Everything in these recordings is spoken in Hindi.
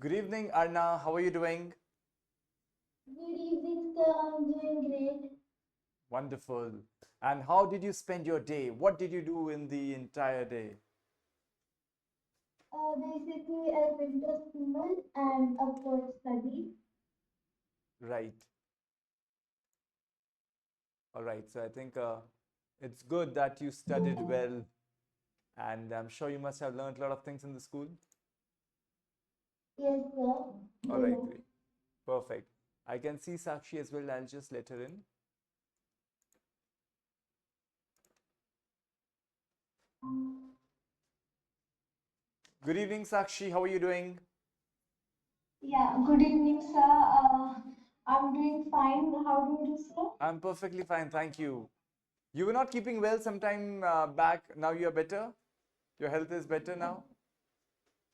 Good evening, Arna. How are you doing? Good evening, sir. I'm doing great. Wonderful. And how did you spend your day? What did you do in the entire day? Basically, I went to school and of course studied. Right. All right. So I think it's good that you studied well, and I'm sure you must have learned a lot of things in the school. Yes, sir. All right, great. Perfect. I can see Sakshi as well. I'll just let her in. Good evening, Sakshi. How are you doing? Yeah, good evening, sir. I'm doing fine. How do you do, sir? I'm perfectly fine. Thank you. You were not keeping well sometime back. Now you're better. Your health is better now.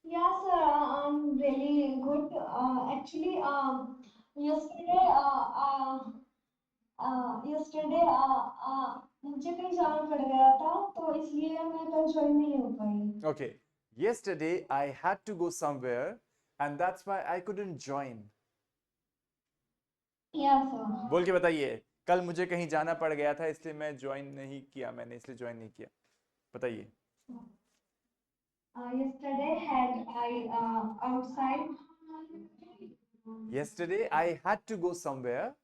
Yeah, sir. I'm really good. Actually, yesterday, मुझे कहीं जाना पड़ गया था तो इसलिए मैं कल ज्वाइन नहीं हो पाई. Okay. Yesterday I had to go somewhere and that's why I couldn't join. Yeah, sir. बोल के बताइए. कल मुझे कहीं जाना पड़ गया था इसलिए मैं ज्वाइन नहीं किया. मैंने इसलिए ज्वाइन नहीं किया. बताइए. Yesterday had I outside. Yesterday I had to go somewhere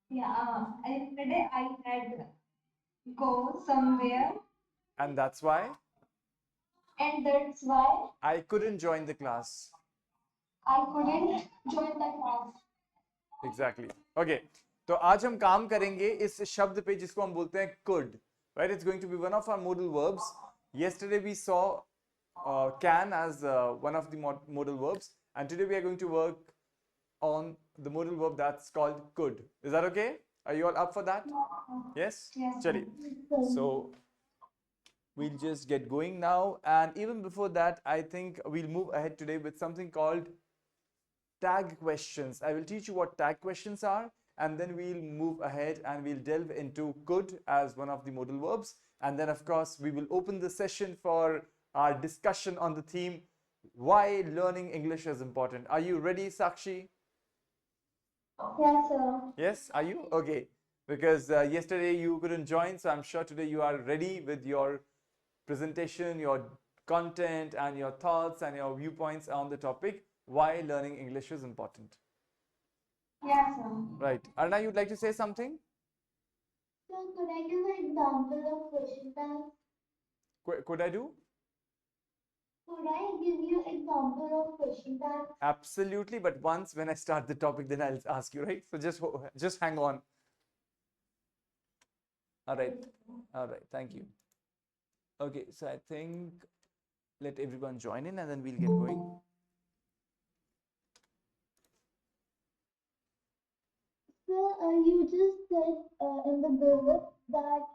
Yeah, yesterday I had go somewhere, and that's why and that's why I couldn't join the class. I couldn't join the class. Exactly. Okay. तो आज हम काम करेंगे इस शब्द पे जिसको हम बोलते हैं could. Right? It's going to be one of our modal verbs. Yesterday we saw can as one of the modal verbs, and today we are going to work on the modal verb that's called could. Is that okay? Are you all up for that? Yes? Yes, Chali. So we'll just get going now. And even before that, I think we'll move ahead today with something called tag questions. I will teach you what tag questions are, and then we'll move ahead and we'll delve into could as one of the modal verbs. And then, of course, we will open the session for our discussion on the theme why learning English is important. Are you ready, Sakshi? yes, sir. Yes, are you? Okay. Because yesterday you couldn't join, so I'm sure today you are ready with your presentation, your content, and your thoughts and your viewpoints on the topic why learning English is important. Yes, sir. Right. Arna, you'd like to say something? So could I give an example of question tag? Could I do? Could I give you example of question tag? Absolutely. But once when I start the topic, then I'll ask you, right? So just hang on. All right. All right. Thank you. Okay. So I think let everyone join in and then we'll get going. So you just said in the build-up that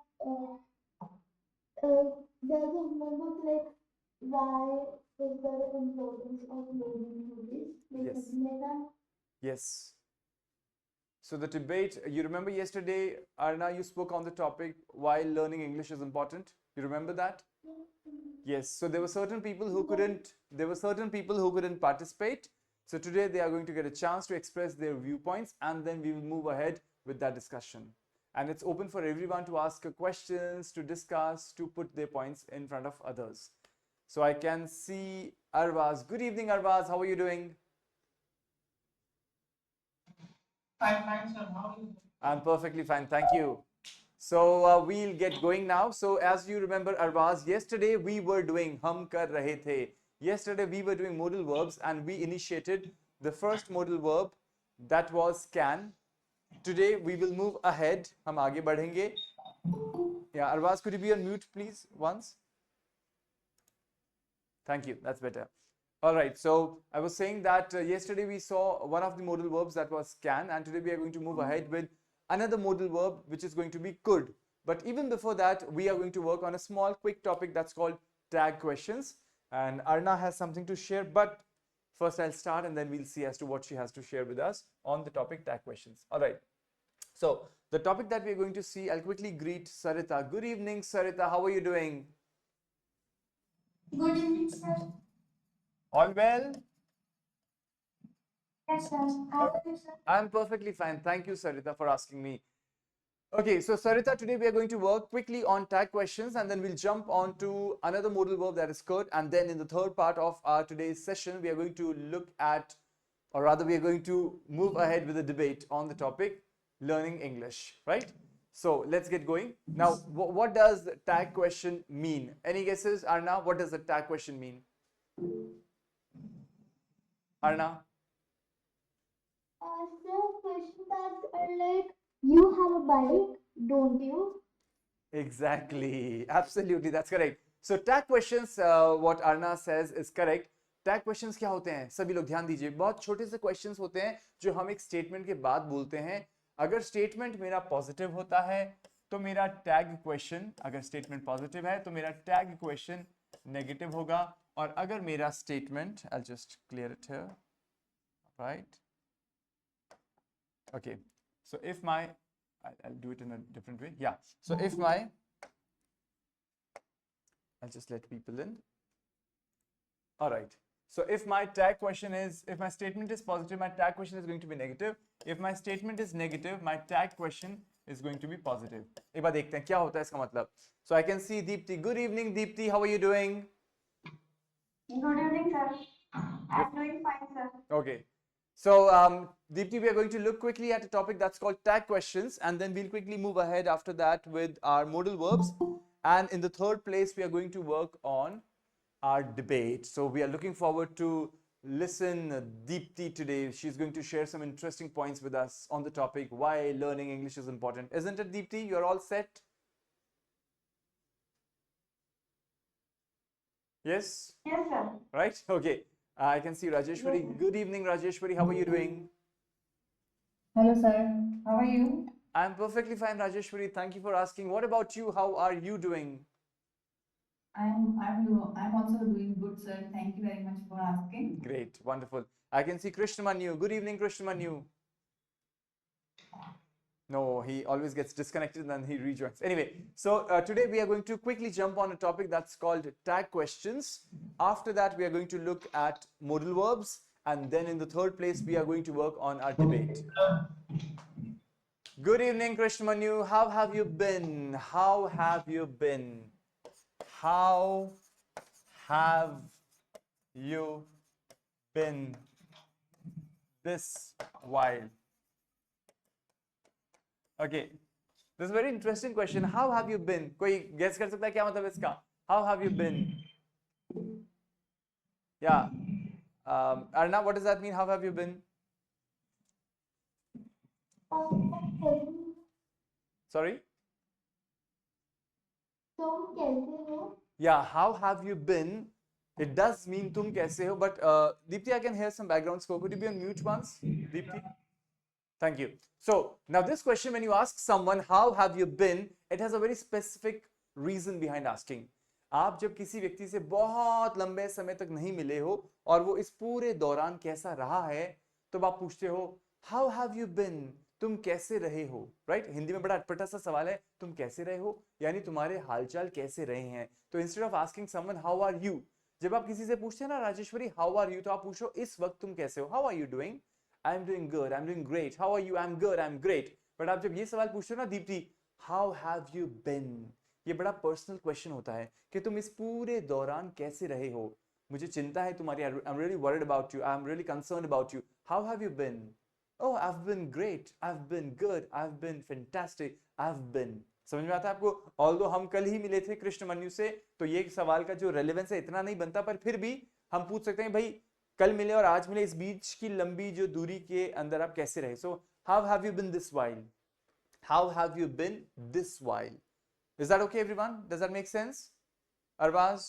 there's a moment like why is there an importance of learning movies? Like Yes. something like that. Yes. So the debate, you remember yesterday, Arna, you spoke on the topic why learning English is important. You remember that? Yes. So there were certain people who couldn't. There were certain people who couldn't participate. So today they are going to get a chance to express their viewpoints, and then we will move ahead with that discussion. And it's open for everyone to ask questions, to discuss, to put their points in front of others. So I can see Arvaz. Good evening, Arvaz. How are you doing? Fine, fine, sir. How are you? I'm perfectly fine. Thank you. So we'll get going now. So as you remember, Arvaz, yesterday we were doing hum kar rahe the. Yesterday we were doing modal verbs and we initiated the first modal verb that was can. Today we will move ahead. हम आगे बढ़ेंगे. Yeah, Arvaz, could you be on mute, please, once? Thank you. That's better. All right. So I was saying that yesterday we saw one of the modal verbs that was can, and today we are going to move ahead with another modal verb which is going to be could. But even before that, we are going to work on a small, quick topic that's called tag questions. And Arna has something to share, but first I'll start and then we'll see as to what she has to share with us on the topic tag questions. All right. So the topic that we're going to see, I'll quickly greet Sarita. Good evening, Sarita. How are you doing? Good evening, sir. All well? Yes, sir. How are you, sir? I'm perfectly fine. Thank you, Sarita, for asking me. Okay, so Sarita, today we are going to work quickly on tag questions and then we'll jump on to another modal verb, that is could. And then in the third part of our today's session, we are going to look at, or rather we are going to move ahead with a debate on the topic learning English, right? So let's get going. Now, what does the tag question mean? Any guesses, Arna? What does the tag question mean? Arna? Sir, question tags are like, you have a bike, don't you? Exactly. Absolutely. That's correct. So tag questions, what Arna says is correct. Tag questions क्या होते हैं? सभी लोग ध्यान दीजिए, बहुत छोटे से क्वेश्चंस होते हैं जो हम एक स्टेटमेंट के बाद बोलते हैं. अगर स्टेटमेंट मेरा पॉजिटिव होता है तो मेरा टैग क्वेश्चन, अगर स्टेटमेंट पॉजिटिव है तो मेरा टैग क्वेश्चन नेगेटिव होगा. और अगर मेरा statement, I just clear it here, right? Okay, so if my, I'll do it in a different way. Yeah. So if my, I'll just let people in. All right. So if my tag question is, if my statement is positive, my tag question is going to be negative. If my statement is negative, my tag question is going to be positive. एक बार देखते हैं क्या होता है इसका मतलब. So I can see Deepti. Good evening, Deepti. How are you doing? Good evening, sir. I'm doing fine, sir. Okay. So, Deepti, we are going to look quickly at a topic that's called tag questions, and then we'll quickly move ahead after that with our modal verbs. And in the third place, we are going to work on our debate. So, we are looking forward to listen Deepti today. She's going to share some interesting points with us on the topic why learning English is important. Isn't it, Deepti? You're all set? Yes? Yes, sir. Right? Okay. I can see Rajeshwari. Yes. Good evening, Rajeshwari. How are you doing? Hello, sir. How are you? I'm perfectly fine, Rajeshwari. Thank you for asking. What about you? How are you doing? I'm also doing good, sir. Thank you very much for asking. Great, wonderful. I can see Krishnamanyu. Good evening, Krishnamanyu. No, he always gets disconnected and then he rejoins. Anyway, so today we are going to quickly jump on a topic that's called tag questions. After that, we are going to look at modal verbs. And then in the third place, we are going to work on our debate. Good evening, Krishnamanyu. How have you been? How have you been? How have you been this while? Okay, this is a very interesting question. How have you been? कोई guess कर सकता है क्या मतलब इसका? How have you been? Yeah. Arna, what does that mean? How have you been? Sorry? तुम कैसे हो? Yeah, how have you been? It does mean tum kaise ho, but Deepti, I can hear some background score. Could you be on mute once, Deepti? Thank you. So now this question, when you ask someone, how have you been? It has a very specific reason behind asking. आप जब किसी व्यक्ति से बहुत लंबे समय तक नहीं मिले हो और वो इस पूरे दौरान कैसा रहा है, तो आप पूछते हो, how have you been? तुम कैसे रहे हो? राइट? हिंदी में बड़ा अटपटा सा सवाल है, तुम कैसे रहे हो? यानी तुम्हारे हालचाल कैसे रहे हैं? तो instead of asking someone how are you, जब आप किसी से पूछते हैं ना राजेश्वरी हाउ आर यू, तो आप पूछो इस वक्त तुम कैसे हो? How are you doing? I am doing good, I am doing great. How are you? I am good, I am great. But आप जब ये सवाल पूछते हो ना Deepti, how have you been, ये बड़ा पर्सनल क्वेश्चन होता है कि तुम इस पूरे दौरान कैसे रहे हो? मुझे चिंता है तुम्हारी. I am really worried about you, I am really concerned about you. How have you bin? Oh, I've been great, I've been good, I've been fantastic, I've been. समझ में आता है आपको? ऑल्दो हम कल ही मिले थे कृष्णमन्यु से, तो ये सवाल का जो रेलेवेंस है इतना नहीं बनता, पर फिर भी हम पूछ सकते हैं भाई कल मिले और आज मिले, इस बीच की लंबी जो दूरी के अंदर आप कैसे रहे? So how have you been this while? How have you been this while? Is that okay everyone? Does that make sense? Arbaaz,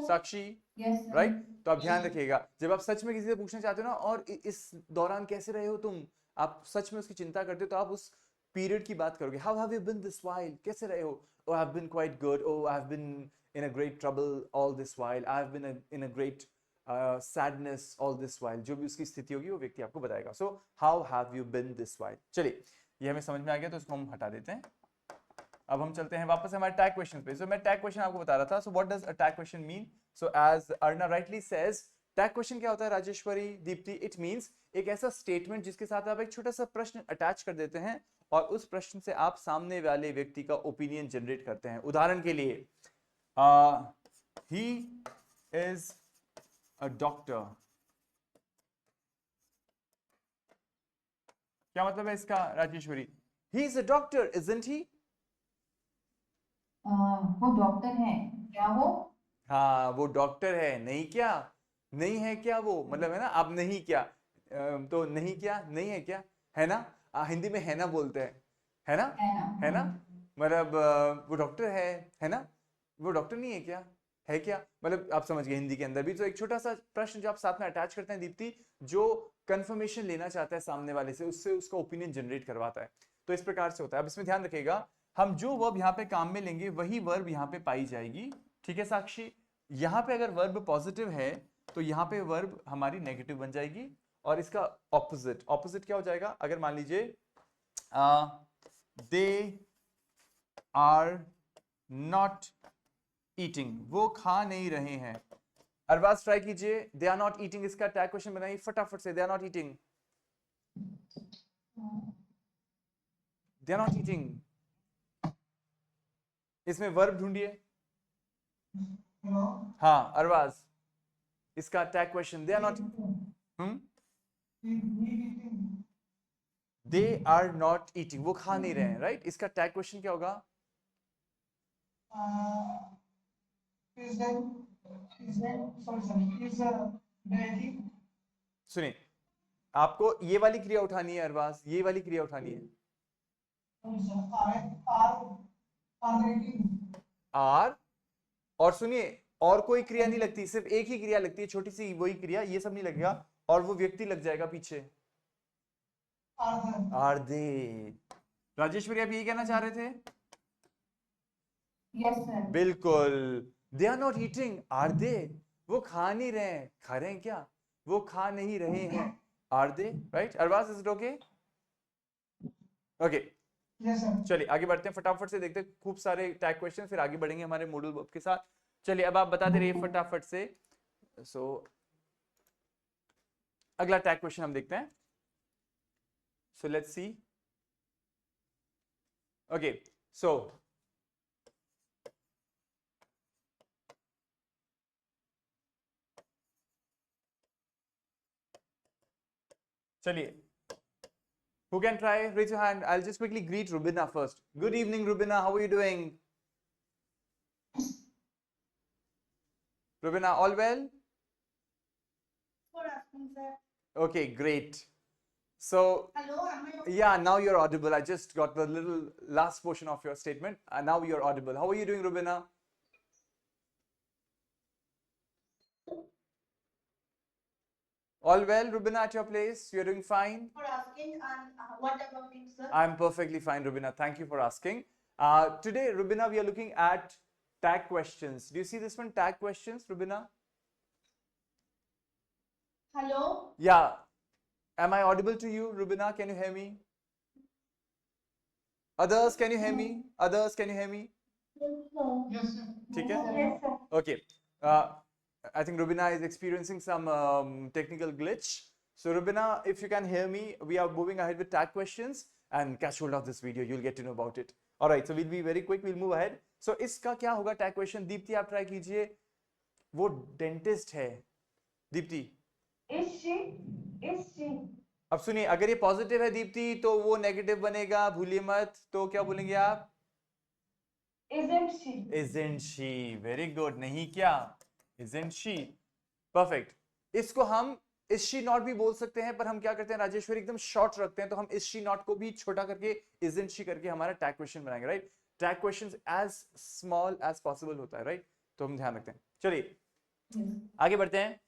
Sakshi, Yes, sir. Right? तो आप ध्यान रखिएगा, जब आप सच में किसी से पूछना चाहते हो ना और इस दौरान कैसे रहे हो तुम, आप सच में उसकी चिंता करते हो, तो आप उस पीरियड की बात करोगे. How have you been this while? कैसे रहे हो? Oh I have been quite good. Oh I have been in a great trouble all this while. I have been in a great sadness all this while. जो भी उसकी स्थिति होगी वो व्यक्ति आपको बताएगा. So how have you been this while. चलिए, ये हमें समझ में आ गया, तो इसको हम हटा देते हैं. अब हम चलते हैं वापस हमारे टैग क्वेश्चन पे. सो मैं टैग क्वेश्चन आपको बता रहा था. So what does a tag question mean? So as Arna rightly says, tag question क्या होता है राजेश्वरी, दीप्ति? इट मींस एक ऐसा स्टेटमेंट जिसके साथ आप एक छोटा सा प्रश्न अटैच कर देते हैं और उस प्रश्न से आप सामने वाले व्यक्ति का ओपिनियन जनरेट करते हैं। उदाहरण के लिए ही इज अ डॉक्टर, क्या मतलब है इसका राजेश्वरी? ही is a doctor, isn't he? वो डॉक्टर है क्या वो? हाँ, वो डॉक्टर है, नहीं क्या? नहीं है क्या वो, मतलब है ना, आप नहीं क्या, तो नहीं क्या, नहीं है क्या, है ना? हिंदी में है ना बोलते हैं, है ना? है ना? है ना? मतलब वो डॉक्टर है ना? वो डॉक्टर नहीं है क्या, है क्या? मतलब आप समझ गए, हिंदी के अंदर भी तो एक छोटा सा प्रश्न जो आप साथ में अटैच करते हैं दीप्ति, जो कंफर्मेशन लेना चाहता है सामने वाले से, उससे उसका ओपिनियन जनरेट करवाता है। तो इस प्रकार से होता है। अब इसमें ध्यान रखिएगा, हम जो वर्ब यहाँ पे काम में लेंगे वही वर्ब यहाँ पे पाई जाएगी। ठीक है साक्षी? यहाँ पे अगर वर्ब पॉजिटिव है तो यहाँ पे वर्ब हमारी नेगेटिव बन जाएगी, और इसका ऑपोजिट, ऑपोजिट क्या हो जाएगा? अगर मान लीजिए दे आर नॉट ईटिंग, वो खा नहीं रहे हैं। अरबाज ट्राई कीजिए, दे आर नॉट ईटिंग, इसका टैग क्वेश्चन बनाइए फटाफट से। They are not eating, they are not eating, इसमें वर्ब ढूंढिए। हाँ अरबाज, इसका tag question, they are not, they are not eating, वो खा नहीं रहे हैं, राइट? इसका टैग क्वेश्चन क्या होगा? सुनिए, आपको ये वाली क्रिया उठानी है अरबाज, ये वाली क्रिया उठानी है। आर, और सुनिए, और कोई क्रिया नहीं लगती, सिर्फ एक ही क्रिया लगती है, छोटी सी वही क्रिया, ये सब नहीं लगेगा, और वो व्यक्ति लग जाएगा पीछे, आर दे। राजेश्वरी आप यही कहना चाह रहे थे? Yes sir. बिल्कुल, they are not eating, are they, वो खा नहीं रहे हैं, खा रहे हैं क्या? वो खा नहीं रहे हैं, are they, right? Arbaaz, is it okay? Okay, चलिए आगे बढ़ते हैं, फटाफट से देखते हैं खूब सारे टैग क्वेश्चन, फिर आगे बढ़ेंगे हमारे मॉडल वर्ब के साथ। चलिए अब आप बताते रहिए फटाफट से। सो अगला टैग क्वेश्चन हम देखते हैं। So let's see. ओके, सो चलिए, who can try? Raise your hand. I'll just quickly greet Rubina first. Good evening, Rubina. How are you doing? Rubina, all well? Good afternoon, sir. Okay, great. So, Hello, am I yeah, now you're audible. I just got the little last portion of your statement. And now you're audible. How are you doing, Rubina? All well, Rubina, at your place? You're doing fine? for asking, and what about you, sir? I'm perfectly fine, Rubina. Thank you for asking. Today, Rubina, we are looking at tag questions. Do you see this one, tag questions, Rubina? Hello? Yeah. Am I audible to you, Rubina? Can you hear me? Others, can you hear me? Others, can you hear me? Yes, sir. ठीक है? Yes, sir. Okay. I think Rubina is experiencing some technical glitch. So Rubina, if you can hear me, we are moving ahead with tag questions, and catch hold of this video. You'll get to know about it. All right. So we'll be very quick. We'll move ahead. So इसका क्या होगा tag question? दीप्ति आप try कीजिए. वो dentist है. Deepti. Is she? Is she? अब सुनिए, अगर ये पॉजिटिव है दीप्ति तो वो नेगेटिव बनेगा, भूलिए मत. तो क्या बोलेंगे आप? Isn't she? Isn't she? Very good. नहीं क्या? Isn't she? Perfect. इसको हम is she not भी बोल सकते हैं, पर हम क्या करते हैं राजेश्वरी, एकदम शॉर्ट रखते हैं, तो हम is she not को भी छोटा करके isn't she करके हमारा टैग क्वेश्चन बनाएंगे, right? Tag question as small as possible होता है, राइट? तो हम ध्यान रखते हैं. चलिए आगे बढ़ते हैं.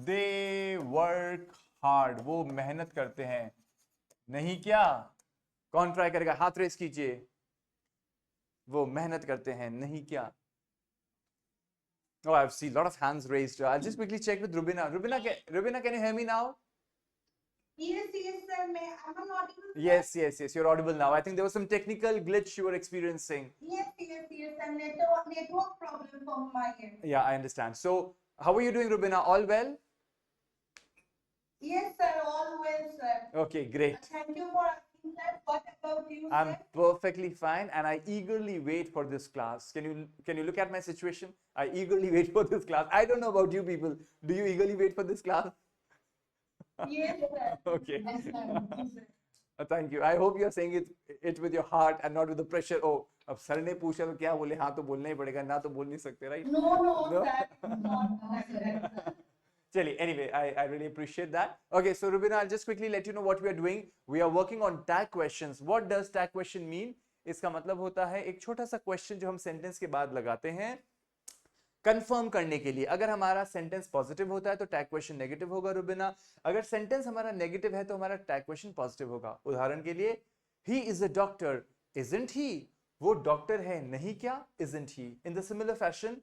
They work hard. वो मेहनत करते हैं, नहीं क्या? कौन ट्राई करेगा? हाथ रेस कीजिए. वो मेहनत करते हैं, नहीं क्या? Oh, I've seen a lot of hands raised. I'll just quickly check with Rubina. Rubina, can you hear me now? Yes, sir. I'm not able to. Yes, you're audible now. I think there was some technical glitch you were experiencing. Yes, sir. Network problem from my end. Yeah, I understand. So, how are you doing, Rubina? All well? Yes, sir. All well, sir. Okay, great. Thank you for asking, sir. What about you, I'm sir? perfectly fine, and I eagerly wait for this class. Can you look at my situation? I eagerly wait for this class. I don't know about you people. Do you eagerly wait for this class? Yes, sir. Okay. Yes, sir. Yes, sir. Thank you. I hope you're saying it with your heart and not with the pressure. Oh, अब सर ने पूछा तो क्या बोले? हाँ तो बोलना ही पड़ेगा, ना तो बोल नहीं सकते, right? No, no, No? sir. Not correct, sir. Chali, anyway, I really appreciate that. Okay, so Rubina, I'll just quickly let you know what we are doing. We are working on tag questions. What does tag question mean? इसका मतलब होता है एक छोटा सा क्वेश्चन जो हम सेंटेंस के बाद लगाते हैं कंफर्म करने के लिए. अगर हमारा सेंटेंस पॉजिटिव होता है तो टैग क्वेश्चन नेगेटिव होगा रुबिना. अगर सेंटेंस हमारा नेगेटिव है तो हमारा टैग क्वेश्चन पॉजिटिव होगा. उदाहरण के लिए, he is a doctor, isn't he? वो डॉक्टर है नहीं क्या? Isn't he? In the similar fashion,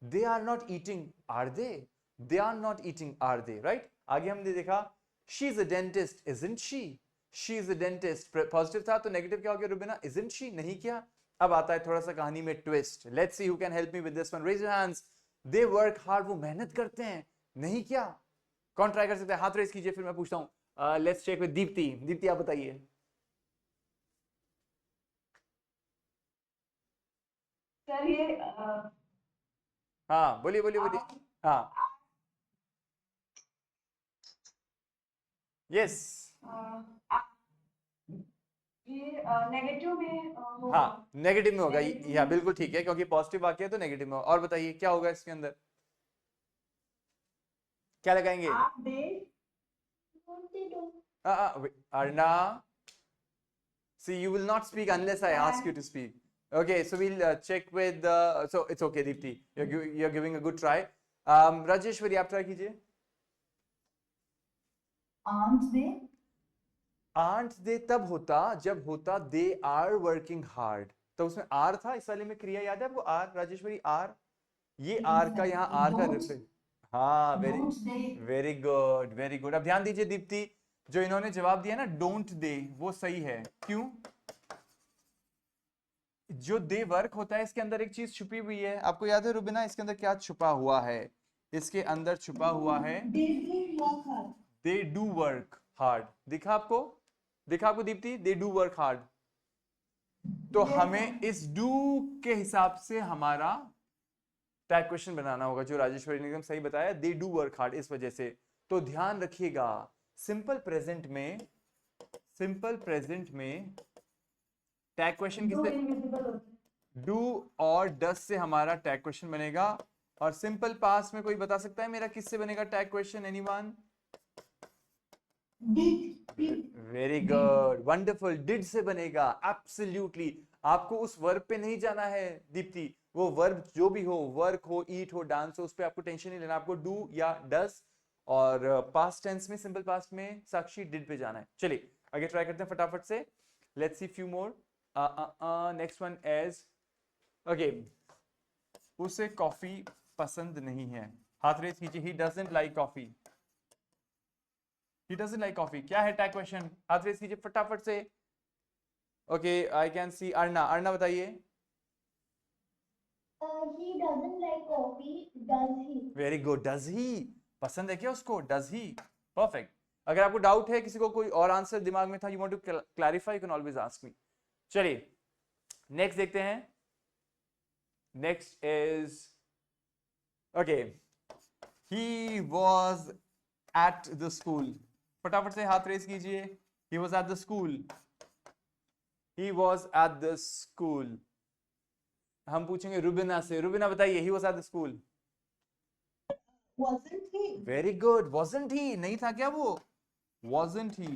they are not eating, are they? They are not eating, are they? Right. आगे हमने देखा, she is a dentist, isn't she? She is a dentist, positive था तो नेगेटिव क्या हो गया रुबिना? Isn't she? नहीं क्या? अब आता है थोड़ा सा कहानी में twist. Let's see who can help me with this one. Raise your hands. They work hard, वो मेहनत करते हैं नहीं क्या? कौन ट्राई कर सकता है? हाथ रेज कीजिए, फिर मैं पूछता हूं. Let's check with Deepti. Deepti आप बताइए. सर ये हाँ बोलिए बोलिए बोलिए. हाँ. यस. ये नेगेटिव में हाँ, नेगेटिव में होगा. या बिल्कुल ठीक है, क्योंकि पॉजिटिव वाक्य है तो नेगेटिव में होगा. और बताइए क्या होगा इसके अंदर, क्या लगाएंगे? आप दे What they do? Arna, see, you will not speak unless I ask you to speak. Okay, so we'll check with. So it's okay, Deepti. You're giving a good try. Rajeshwari, आप try कीजिए. आंट दे आंट दे तब होता जब होता दे आर वर्किंग हार्ड. तो उसमें आर था, इस वाले में क्रिया याद है आपको? Are, Rajeshwari, are. ये आर का यहाँ आर का रिफ्लेक्ट. हाँ, वेरी गुड, वेरी गुड. अब ध्यान दीजिए दीप्ति, जो इन्होंने जवाब दिया ना डोंट दे, वो सही है. क्यों? जो दे वर्क होता है इसके अंदर एक चीज छुपी हुई है. आपको याद है रुबिना इसके अंदर क्या छुपा हुआ है? इसके अंदर छुपा हुआ है दे डू वर्क हार्ड. दिखा आपको? दिखा आपको Deepti? They do work hard. तो हमें इस डू के हिसाब से हमारा टैग क्वेश्चन बनाना होगा, जो राजेश्वरी ने एकदम सही बताया. दे डू वर्क हार्ड, इस वजह से. तो ध्यान रखिएगा, सिंपल प्रेजेंट में टैग क्वेश्चन किससे? डू और डस से हमारा टैग क्वेश्चन बनेगा. और सिंपल पास्ट में कोई बता सकता है मेरा किससे बनेगा tag question? Anyone? Very good, wonderful. Did से बनेगा. एब्सोल्युटली. आपको उस वर्ब पे नहीं जाना है दीप्ति. वो वर्ब जो भी हो, वर्क हो, ईट हो, डांस हो, उस पे आपको टेंशन नहीं लेना. आपको डू या डस और पास्ट टेंस में, सिंपल पास्ट में साक्षी डिड पे जाना है. चलिए आगे ट्राई करते हैं फटाफट से. Let's see few more. Next one is, okay, उसे कॉफी पसंद नहीं है. हाथ रेज कीजिए. He doesn't like coffee. He doesn't like coffee. क्या है टैग क्वेश्चन? हाथ रेज कीजिए फटाफट से. ओके, आई कैन सी अर्ना. अर्ना बताइए. He doesn't like coffee, does he? Very good. Does he? पसंद है क्या उसको? Does he? परफेक्ट. अगर आपको डाउट है, किसी को कोई और आंसर दिमाग में था, you want to clarify, you can always ask me. चलिए नेक्स्ट देखते हैं. Next is, okay, he was at the school. फटाफट से हाथ रेज कीजिए. He was at the school. He was at the school. हम पूछेंगे रुबिना से. रुबिना बताइए. He was at the school. wasn't he? Very good. wasn't he? नहीं था क्या वो? wasn't he?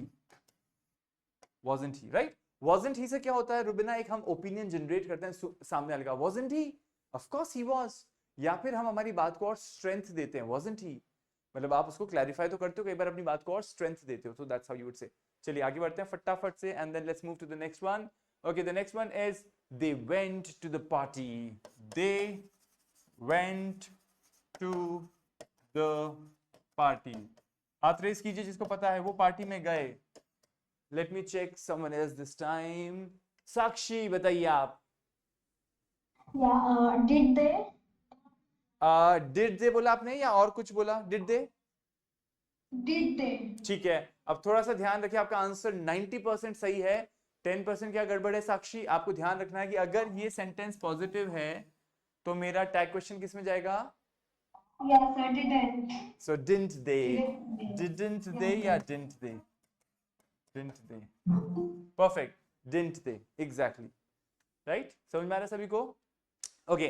wasn't he? Right. wasn't he से क्या होता है रुबिना? एक हम ओपिनियन जनरेट करते हैं सामने वाले का. wasn't he? of course he was. या फिर हम हमारी बात को और स्ट्रेंथ देते हैं. wasn't he? मतलब आप उसको क्लैरिफाई तो करते हो, कई बार अपनी बात को और स्ट्रेंथ देते हो. तो that's how you would say. चलिए आगे बढ़ते हैं फटाफट से, and then let's move to the next one. Okay, the next one is, they went to the party. They went to the party. हाथ रेस कीजिए जिसको पता है, वो पार्टी में गए। Let me check someone else this time. Sakshi बताइए आप। Yeah, did they? Did they बोला आपने या और कुछ बोला? Did they? Did they? ठीक है, अब थोड़ा सा ध्यान रखिए, आपका आंसर 90% सही है, 10% क्या गड़बड़ है साक्षी? आपको ध्यान रखना है कि अगर ये सेंटेंस पॉजिटिव है तो मेरा टैग क्वेश्चन किस में जाएगा? Yeah, sir, didn't. So didn't they, Didn't didn't they या didn't they? Didn't they, perfect, didn't they, exactly right. समझ में आ रहा है सभी को? Okay,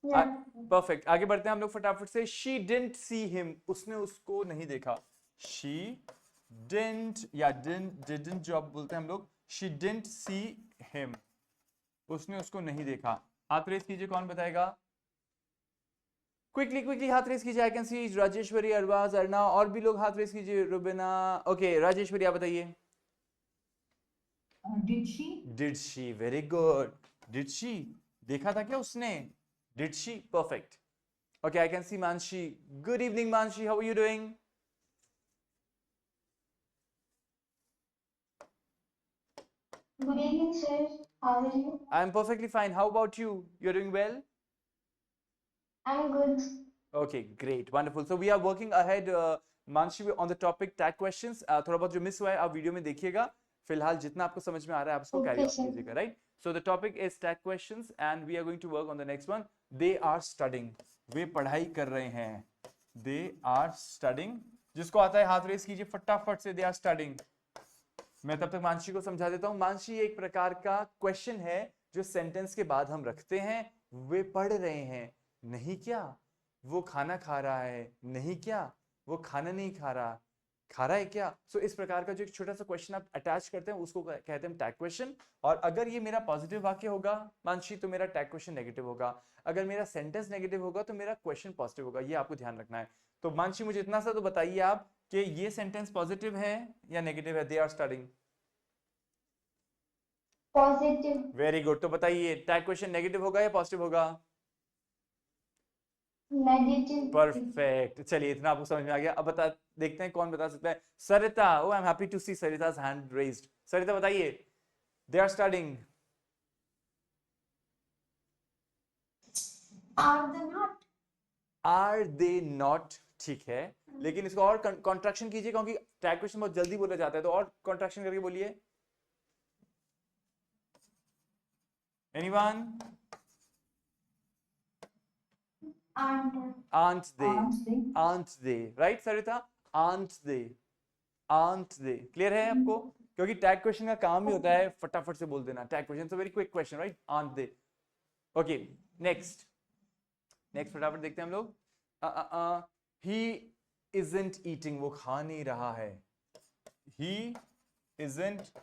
Yeah. परफेक्ट। आगे बढ़ते हैं हम लोग फटाफट से। शी डिडंट सी हिम, उसने उसको नहीं देखा। शी डिडंट या डिडंट जो आप बोलते हैं हम लोग, शी डिडंट सी हिम, उसने उसको नहीं देखा। हाथ रेस कीजिए, कौन बताएगा? क्विकली क्विकली हाथ रेस कीजिए। I can see Rajeshwari, Arbaaz, Arna, और भी लोग हाथ रेस कीजिए। रुबिना, ओके राजेश्वरी आप बताइए। Did she? Did she, very good. Did she, देखा था क्या उसने? Did she, perfect. Okay, I can see Manshi. Good evening Manshi, how are you doing? Good evening, sir. How are you? I am perfectly fine. How about you? You're doing well? I'm good. Okay, great, wonderful. So we are working ahead, Manshi, on the topic tag questions. थोड़ा बहुत जो मिस हुआ है आप वीडियो में देखिएगा। फिलहाल जितना आपको समझ में आ रहा है आप उसको कैरी Okay, ऑन sir. कीजिएगा, right? So the topic is tag questions and we are going to work on the next one. They are studying. वे पढ़ाई कर रहे हैं। They are studying. जिसको आता है हाथ रेस कीजिए फटाफट से। They are studying. मैं तब तक मानसी को समझा देता हूं। मानसी एक प्रकार का क्वेश्चन है जो सेंटेंस के बाद हम रखते हैं। वे पढ़ रहे हैं, नहीं क्या? वो खाना खा रहा है, नहीं क्या? वो खाना नहीं खा रहा, खा रहा है क्या? सो इस प्रकार का जो एक छोटा सा क्वेश्चन आप अटैच करते हैं उसको कहते हैं टैग क्वेश्चन। और अगर ये मेरा पॉजिटिव वाक्य होगा मानसी तो मेरा टैग क्वेश्चन नेगेटिव होगा। अगर मेरा सेंटेंस नेगेटिव होगा तो मेरा क्वेश्चन पॉजिटिव होगा। ये आपको ध्यान रखना है। तो मानसी मुझे इतना सा तो बताइए आप कि ये सेंटेंस पॉजिटिव है या नेगेटिव है? They are studying. Positive. Very good. तो बताइए टैग क्वेश्चन नेगेटिव होगा या पॉजिटिव होगा? Negative. परफेक्ट। चलिए इतना आपको समझ में आ गया। अब बता देखते हैं कौन बता सकता है। Sarita, oh I am happy to see Sarita's hand raised. Sarita बताइए। They are studying. Are they not? Are they not, ठीक है, लेकिन इसको और कॉन्ट्रैक्शन कीजिए क्योंकि टैग क्वेश्चन बहुत जल्दी बोला जाता है, तो और कॉन्ट्रैक्शन करके बोलिए। Anyone? Aren't. Aren't they, Aren't they? Aren't they, right Sarita? Aren't they, aren't they, clear है आपको? क्योंकि टैग क्वेश्चन का काम ही होता है फटाफट से बोल देना। Tag question, so very quick question, right? Aren't they. Okay, next next फटाफट देखते हैं हम लोग। ही इजंट ईटिंग, वो खा नहीं रहा है। ही इजंट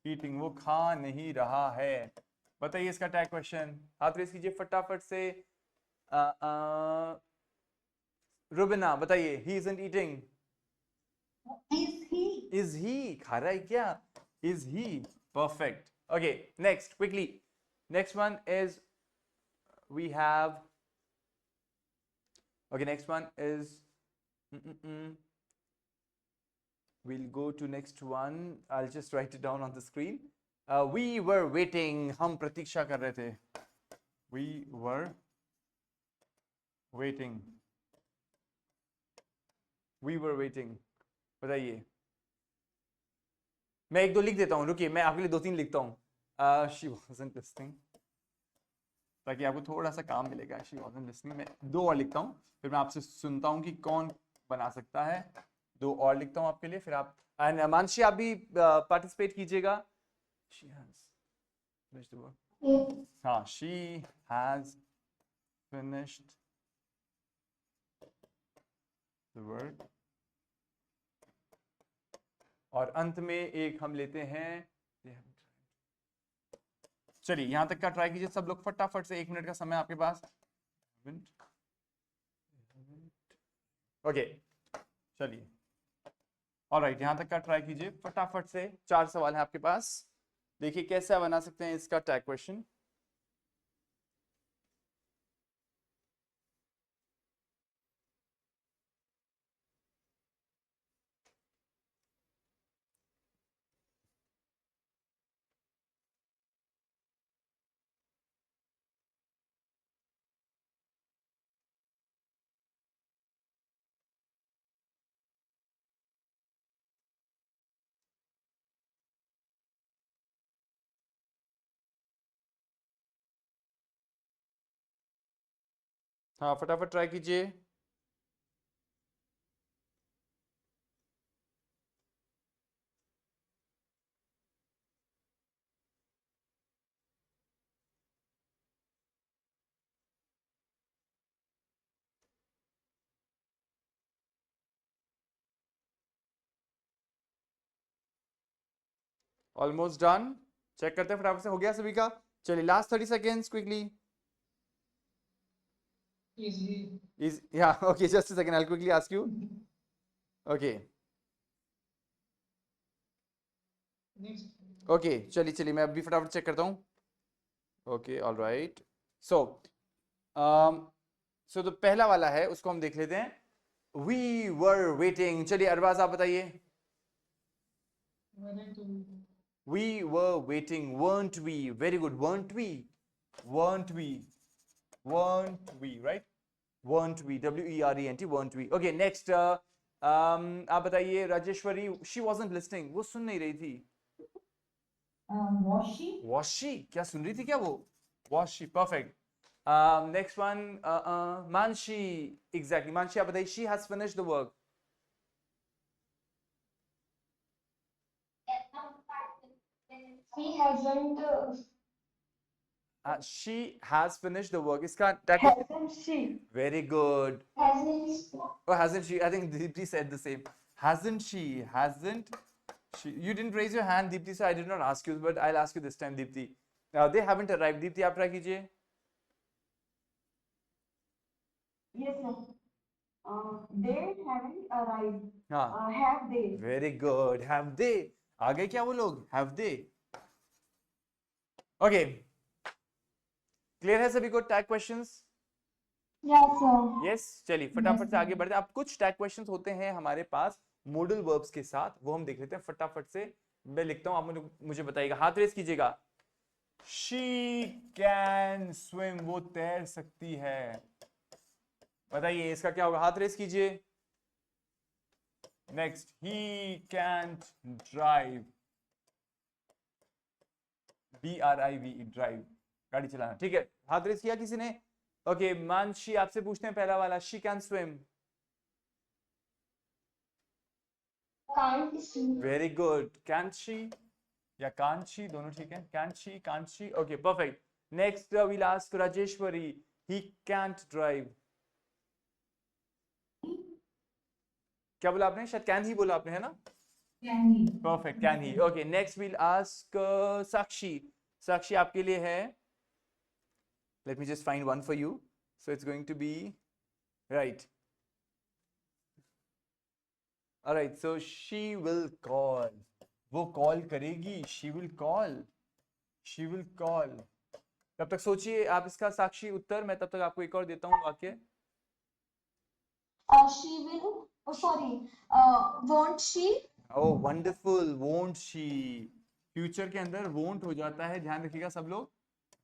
ईटिंग, वो खा नहीं रहा है। बताइए इसका टैग क्वेश्चन। हाथ रेस कीजिए फटाफट से। रुबिना बताइए। He isn't eating. Is he? Is he, खा रहा है क्या? Is he, perfect. Okay, next quickly. Next one is we have, okay, next one is we'll go to next one. I'll just write it down on the screen. We were waiting, हम प्रतीक्षा कर रहे थे। We were waiting, we were waiting। बताइए। मैं एक दो लिख देता हूँ, रुकिए मैं आपके लिए दो तीन लिखता हूँ। She wasn't listening, ताकि आपको थोड़ा सा काम मिलेगा। She wasn't listening। मैं दो और लिखता हूँ, फिर मैं आपसे सुनता हूँ कि कौन बना सकता है। दो और लिखता हूँ आपके लिए, फिर आप एंड मानसी आप भी पार्टिसिपेट कीजिएगा। She has finished the work. Yeah. हाँ, she has finished the work। और अंत में एक हम लेते हैं। चलिए यहां तक का ट्राई कीजिए सब लोग फटाफट से। 1 मिनट का समय आपके पास। ओके, चलिए ऑलराइट, यहां तक का ट्राई कीजिए फटाफट से। 4 सवाल है आपके पास, देखिए कैसे बना सकते हैं इसका टैग क्वेश्चन। हाँ फटाफट ट्राई कीजिए. Almost done. चेक करते हैं फटाफट से. हो गया सभी का? चलिए last 30 seconds quickly. Is yeah, okay, just a second, I'll quickly ask you. Okay. Okay, चलिए चलिए मैं अभी फटाफट चेक करता हूँ. Okay, all right. So, तो पहला वाला है उसको हम देख लेते हैं. We were waiting. चलिए अरबाज आप बताइए. We were waiting, weren't we? Very good. Weren't we? Weren't we? Weren't we? Right? Weren't we? W-E-R-E-N-T. Weren't we? Okay, next. आप बताइए राजेश्वरी. She wasn't listening. वो सुन नहीं रही थी. Was she? Was she? क्या सुन रही थी क्या वो? Was she? Perfect. Next one. Manshi. Exactly. Manshi आप बताइए. She has finished the work. He hasn't. She has finished the work. इसका Hasn't she? very good. Hasn't. Oh, hasn't she? I think Deepthi said the same. Hasn't she? Hasn't she? You didn't raise your hand, Deepthi, so I did not ask you, but I'll ask you this time, Deepthi. They haven't arrived. Deepthi, आप try कीजिए. Yes, sir. They haven't arrived. हाँ. Have they? Very good. Have they? आ गए क्या वो लोग? Have they? Okay. Clear है सभी को tag questions? Yes, sir. Yes. चलिए फटाफट से आगे बढ़ते हैं. अब कुछ tag questions होते हैं हमारे पास modal verbs के साथ, वो हम देख लेते हैं फटाफट से. मैं लिखता हूँ, आप मुझे बताइएगा. हाथ रेस कीजिएगा. She can swim. वो तैर सकती है. बताइए इसका क्या होगा? हाथ रेस कीजिए. Next. He can't drive. B-R-I-V-E. Drive. गाड़ी चलाना. ठीक है. हाथ रेस किया किसी ने? ओके. मानशी आपसे पूछते हैं पहला वाला. She can swim. Can't she? Very good. Can't she? या can't she? दोनों ठीक है. Can't she? Can't she? Okay, perfect. Next, we'll ask Rajeshwari. He can't drive. क्या बोला आपने? शायद can ही बोला आपने, है ना? Can he? Perfect. Can he? Okay. Next, we'll ask Sakshi. Sakshi आपके लिए है. Let me just find one for you. So it's going to be right. All right. So she will call. वो कॉल करेगी. She will call. She will call. तब तक सोचिए आप इसका साक्षी उत्तर. मैं तब तक आपको एक और देता हूँ वाक्य. She will. Oh, sorry. Won't she? Oh, wonderful. Won't she? Future के अंदर won't हो जाता है. ध्यान रखिएगा सब लोग.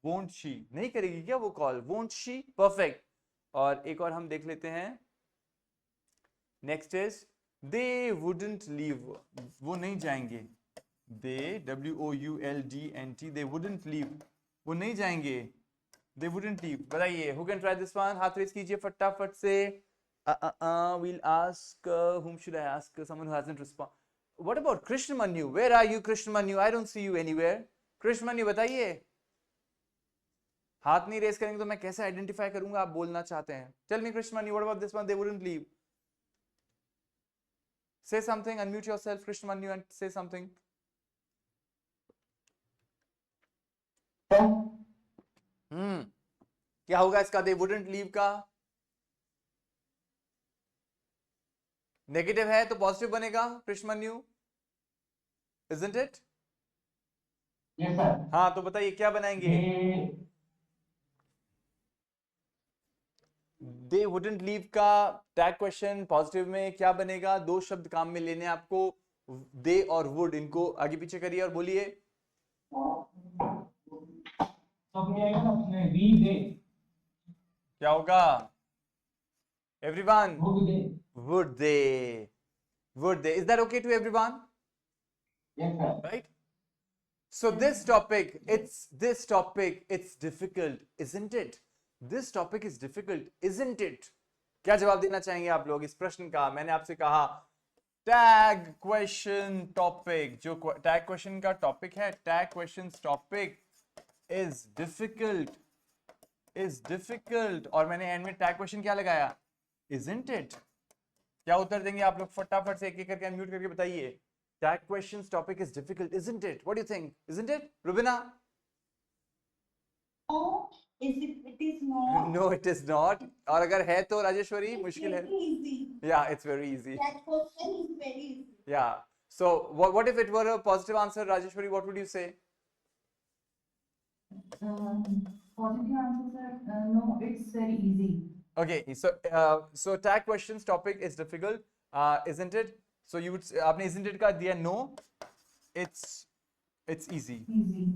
Won't she? नहीं करेगी क्या वो कॉल? Won't she? Perfect. और एक और हम देख लेते हैं. Next is they wouldn't leave. वो नहीं जाएंगे. They, W-O-U-L-D-N-T. They wouldn't leave. वो नहीं जाएंगे. They wouldn't leave. बताइए. Who can try this one? हाथ रेस कीजिए फटाफट से. We'll ask. Whom should I ask? Someone who hasn't responded. What about Krishnamanyu? Where are you, Krishnamanyu? I don't see you anywhere. Krishnamanyu बताइए. हाथ नहीं रेस करेंगे तो मैं कैसे आइडेंटिफाई करूंगा आप बोलना चाहते हैं? Tell me, Krishnamanyu, what about this one? They wouldn't leave. Say something. Unmute yourself, Krishnamanyu, and say something. क्या होगा इसका? They wouldn't leave का नेगेटिव है तो पॉजिटिव बनेगा. कृष्णमन्यु, isn't it? Yes, sir. हाँ तो बताइए क्या बनाएंगे? They wouldn't leave का टैग क्वेश्चन पॉजिटिव में क्या बनेगा? दो शब्द काम में लेने आपको. they और would, इनको आगे पीछे करिए और बोलिए. क्या होगा? Everyone. Would they? Would they? Is that okay to everyone? Yes, sir. Right? So this topic, it's difficult, isn't it? This topic is difficult isn't it? क्या जवाब देना चाहेंगे आप लोग इस प्रश्न का? मैंने आपसे कहा टैग क्वेश्चन टॉपिक, जो टैग क्वेश्चन का टॉपिक है, tag question topic is difficult, और मैंने एंड में टैग क्वेश्चन क्या लगाया? Isn't it? क्या उत्तर देंगे आप लोग? फटाफट से एक एक करके अनम्यूट करके बताइए। Tag question topic is difficult isn't it? What do you think? Isn't it Rubina? No, it is not. No it is not. और अगर है तो राजेश्वरी It's मुश्किल है? very easy. या it's very easy. That question is very easy. Yeah. So what if it were a positive answer, Rajeshwari? What would you say? Positive answer, sir. No, it's very easy. Okay. So tag questions topic is difficult, isn't it? So you would आपने isn't it का दिया no, it's easy. Easy.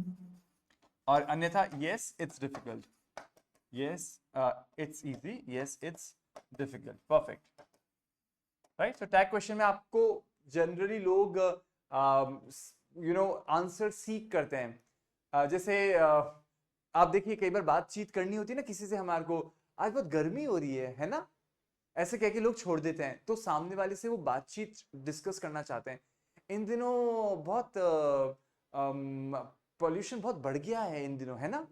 और अन्यथा yes, it's difficult. Yes, it's easy. Yes, it's difficult. Perfect. Right? So tag question में आपको जनरली लोग आंसर सीख करते हैं। जैसे आप देखिए कई बार बातचीत करनी होती है ना किसी से, हमारे को आज बहुत गर्मी हो रही है ना, ऐसे कह के लोग छोड़ देते हैं, तो सामने वाले से वो बातचीत डिस्कस करना चाहते हैं। इन दिनों बहुत पॉल्यूशन बहुत बढ़ गया है इन दिनों, है ना?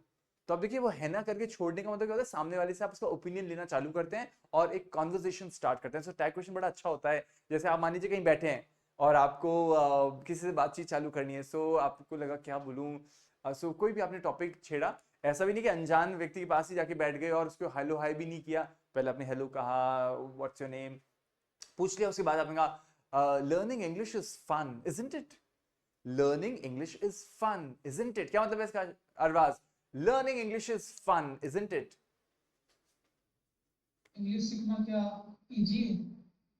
तो अब देखिए वो है ना करके छोड़ने का मतलब क्या होता है? सामने वाले से आप उसका ओपिनियन लेना चालू करते हैं और एक कॉन्वर्सेशन स्टार्ट करते हैं। सो टैग क्वेश्चन बड़ा अच्छा होता है। जैसे आप मान लीजिए कहीं बैठे हैं और आपको किसी से बातचीत चालू करनी है, सो आपको लगा क्या बोलूं, सो कोई भी आपने टॉपिक छेड़ा, ऐसा भी नहीं कि अनजान व्यक्ति के पास ही जाके बैठ गए और उसको हेलो हाय भी नहीं किया, पहले आपने हेलो कहा, व्हाट्स योर नेम पूछ लिया, उसके बाद आपने कहा learning English is fun isn't it? Learning English is fun isn't it? क्या मतलब है इसका Arbaaz? Learning English is fun isn't it? English सीखना क्या इजी?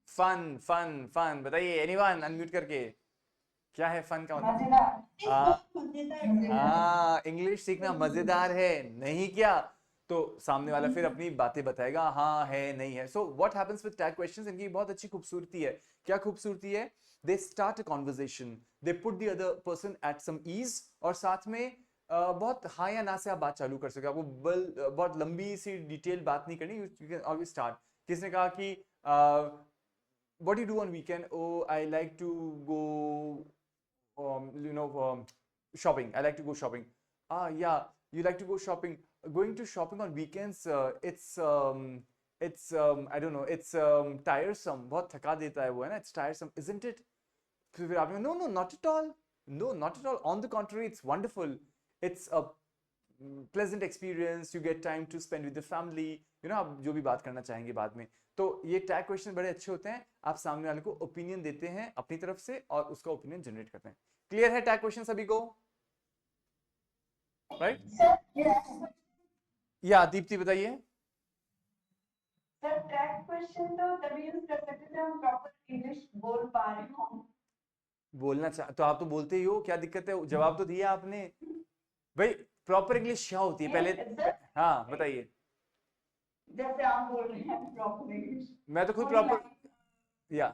फन फन फन बताइए, एनीवन अनम्यूट करके, क्या है फन का मतलब? मजेदार। It's हाँ। बहुत मजेदार है. हाँ, इंग्लिश सीखना मजेदार है, नहीं क्या? तो सामने वाला फिर अपनी बातें बताएगा, हाँ है नहीं है। So what happens with tag questions, इनकी बहुत अच्छी खूबसूरती है। क्या खूबसूरती है? They start a conversation, they put the other person at some ease, और साथ में बहुत हाँ या ना से आप बात चालू कर सकते हो। आपको बहुत लंबी सी डिटेल बात नहीं करनी, यू कैन ऑलवेज स्टार्ट। किसने कहा कि what do you do on weekend? Oh I like to go shopping. I like to go shopping. Ah, yeah, you like to go shopping. Going to shopping on weekends, it's I don't know, it's tiresome. बहुत थका देता है वो, है ना? It's tiresome, isn't it? फिर आपने no, no, not at all. No, not at all. On the contrary, it's wonderful. It's a pleasant experience. You get time to spend with the family. आप जो भी बात करना चाहेंगे बाद में। तो ये टैग क्वेश्चन बड़े अच्छे होते हैं। आप सामने वाले को ओपिनियन देते हैं अपनी तरफ से और उसका ओपिनियन जनरेट करते हैं। क्लियर है टैग क्वेश्चन सभी को? राइट? Sir, yes. या दीप्ति बताइए। सर ट्रैक क्वेश्चन तो तभी यूज कर सकते थे हम प्रॉपर इंग्लिश बोल पा रहे हो। बोलना तो आप तो बोलते ही हो, क्या दिक्कत है? जवाब तो दिया आपने भाई। प्रॉपर इंग्लिश क्या होती है पहले? सर हाँ बताइए। जैसे आप बोल रहे हैं प्रॉपर इंग्लिश, मैं तो खुद प्रॉपर, या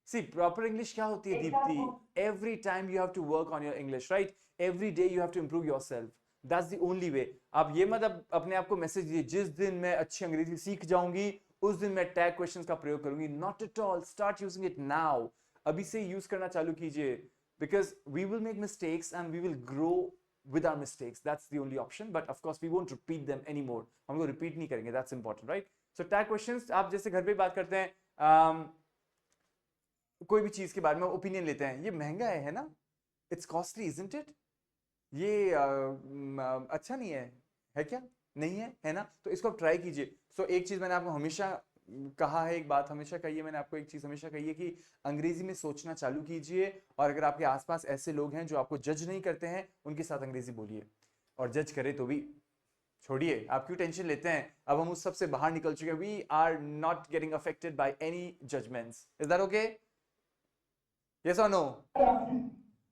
सी प्रॉपर इंग्लिश क्या होती है Deepti? Every time you have to work on your English, right? Every day you have to improve yourself, that's the only way. आप ये मत अपने आप को मैसेज दीजिए जिस दिन मैं अच्छी अंग्रेजी सीख जाऊंगी उस दिन मैं टैग क्वेश्चंस का प्रयोग करूंगी। Not at all, start using it now. अभी से यूज करना चालू कीजिए, because we will make mistakes and we will grow with our mistakes. That's the only option, but of course we won't repeat them anymore. हम लोग repeat नहीं करेंगे, that's important, right? So tag questions, आप जैसे घर पे बात करते हैं, कोई भी चीज के बारे में ओपिनियन लेते हैं, ये महंगा है ना? It's costly, isn't it? ये अच्छा नहीं है क्या? नहीं है ना? तो इसको आप ट्राई कीजिए। सो एक चीज मैंने आपको हमेशा कहा है, एक बात हमेशा कही है मैंने आपको, एक चीज हमेशा कही है कि अंग्रेजी में सोचना चालू कीजिए, और अगर आपके आसपास ऐसे लोग हैं जो आपको जज नहीं करते हैं उनके साथ अंग्रेजी बोलिए, और जज करे तो भी छोड़िए, आप क्यों टेंशन लेते हैं? अब हम उस सब से बाहर निकल चुके हैं। We are not getting affected by any judgements. Is that okay? Yes और नो?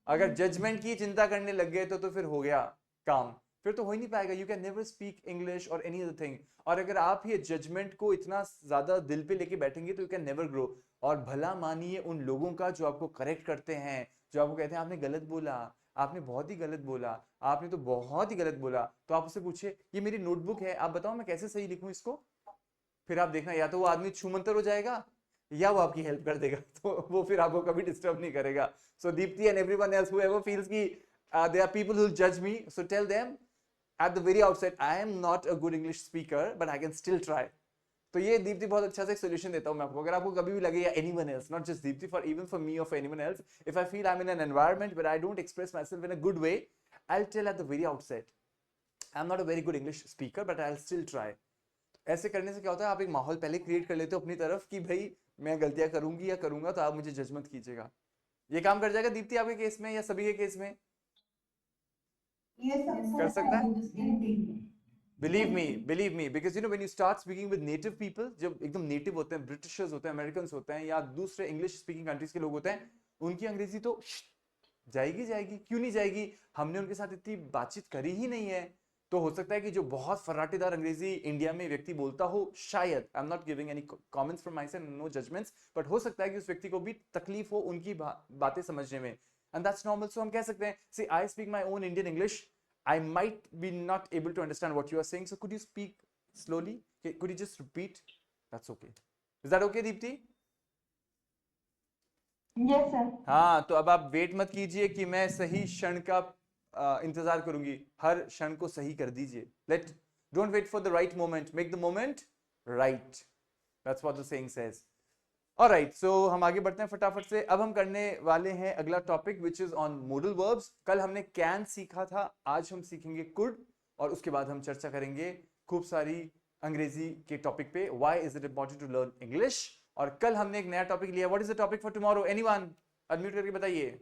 अगर जजमेंट की चिंता करने लग गए तो फिर हो गया काम, फिर तो हो ही नहीं पाएगा। You can never speak English और एनी अदर थिंग। और अगर आप ये जजमेंट को इतना ज्यादा दिल पे लेके बैठेंगे तो यू कैन नेवर ग्रो। और भला मानिए उन लोगों का जो आपको करेक्ट करते हैं, जो आपको कहते हैं आपने गलत बोला, आपने बहुत ही गलत बोला, आपने तो बहुत ही गलत बोला, तो आप उससे पूछिए ये मेरी नोटबुक है, आप बताओ मैं कैसे सही लिखूं इसको। फिर आप देखना या तो वो आदमी छूमंतर हो जाएगा या वो आपकी हेल्प कर देगा, तो वो फिर आपको कभी डिस्टर्ब नहीं करेगा। So Deepti and everyone else whoever feels कि there are people who judge me, so tell them at the very outset I am not a good English speaker but I can still try. तो ये दीप्ति बहुत अच्छा सा एक सोल्यूशन देता हूँ मैं आपको, अगर आपको कभी भी लगे या anyone else, not just Deepti, for even for me और for anyone else, if I feel I am in an environment where I don't express myself in a good way, I will tell at the very outset I am not a very good English speaker but I will still try. ऐसे करने से क्या होता है, आप एक माहौल पहले क्रिएट कर लेते हो अपनी तरफ कि भाई मैं गलतियां करूंगी या करूंगा तो आप मुझे जज मत कीजिएगा। ये काम कर जाएगा दीप्ति आपके केस में या सभी के केस में? कर सकता है? Believe me because you know when you start speaking with native people, जब एकदम नेटिव होते हैं, ब्रिटिशर्स होते हैं, अमेरिकन होते हैं या दूसरे इंग्लिश स्पीकिंग कंट्रीज के लोग होते हैं, उनकी अंग्रेजी तो जाएगी जाएगी, क्यों नहीं जाएगी, हमने उनके साथ इतनी बातचीत करी ही नहीं है। तो हो सकता है कि जो बहुत फर्राटेदार अंग्रेजी इंडिया में व्यक्ति बोलता हो, शायद, I am not giving any comments from my side, no judgements, but हो सकता है कि उस व्यक्ति को भी तकलीफ हो उनकी बातें समझने में, एंड दैट्स नॉर्मल। सो हम कह सकते हैं, see I speak my own Indian English, I might be not able to understand what you are saying, so could you speak slowly? Could you just repeat? That's okay. Is that okay, Deepti? Yes, sir. हाँ, तो अब आप वेट मत कीजिए कि मैं सही क्षण का इंतजार करूंगी, हर क्षण को सही कर दीजिए। Don't wait for the right moment, make the moment right. That's what the saying says. Alright, so हम आगे बढ़ते हैं फटाफट से। अब हम करने वाले हैं अगला topic which is on modal verbs. कल हमने कैन सीखा था, आज हम सीखेंगे कुड, और उसके बाद हम चर्चा करेंगे खूब सारी अंग्रेजी के टॉपिक पे, why is it important to learn English. और कल हमने एक नया टॉपिक लिया, what is the topic for tomorrow, anyone unmute करके बताइए।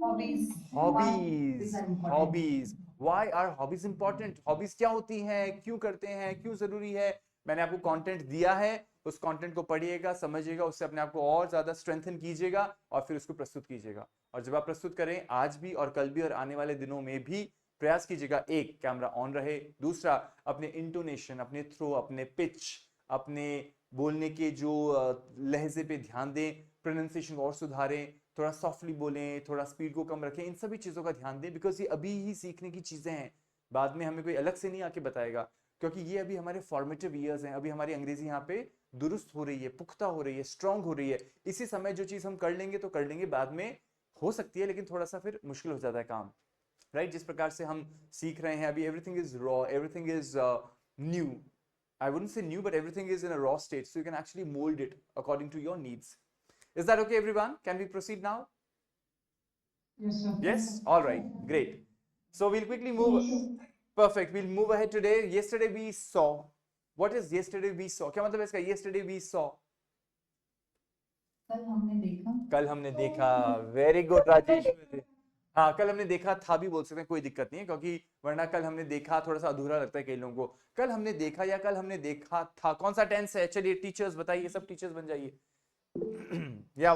Hobbies. Hobbies, hobbies, why are hobbies important, hobbies क्या होती हैं, क्यों करते हैं, क्यों जरूरी है। मैंने आपको कंटेंट दिया है, उस कंटेंट को पढ़िएगा, समझिएगा, उससे अपने आप को और ज्यादा स्ट्रेंथन कीजिएगा और फिर उसको प्रस्तुत कीजिएगा। और जब आप प्रस्तुत करें, आज भी और कल भी और आने वाले दिनों में भी प्रयास कीजिएगा, एक, कैमरा ऑन रहे, दूसरा, अपने इंटोनेशन, अपने थ्रो, अपने पिच, अपने बोलने के जो लहजे पे ध्यान दें, प्रोनाउंसिएशन और सुधारें, थोड़ा सॉफ्टली बोलें, थोड़ा स्पीड को कम रखें, इन सभी चीज़ों का ध्यान दें, बिकॉज ये अभी ही सीखने की चीज़ें हैं, बाद में हमें कोई अलग से नहीं आके बताएगा, क्योंकि ये अभी हमारे फॉर्मेटिव ईयर्स हैं, अभी हमारी अंग्रेजी यहाँ पे दुरुस्त हो रही है, पुख्ता हो रही है, स्ट्रांग हो रही है। इसी समय जो चीज़ हम कर लेंगे तो कर लेंगे, बाद में हो सकती है, लेकिन थोड़ा सा फिर मुश्किल हो जाता है काम, राइट। जिस प्रकार से हम सीख रहे हैं अभी, everything is raw, everything is new, I wouldn't say new, but everything is in a raw state, so you can actually mold it according to your needs. Is that okay, everyone? Can we proceed now? Yes, sir. Yes? All right, great. So we'll quickly move. Perfect. We'll move ahead today. Yesterday we saw. What is yesterday we saw? क्या मतलब है इसका? Yesterday we saw. कल हमने देखा. कल हमने देखा. Very good, Rajesh. हाँ, कल हमने देखा था भी बोल सकते हैं, कोई दिक्कत नहीं है, क्योंकि वरना कल हमने देखा थोड़ा सा अधूरा लगता है कई लोगों को। कल हमने देखा या कल हमने देखा था, कौन सा टेंस है? चलिए टीचर्स बताइए, सब टीचर्स बन जाइए। या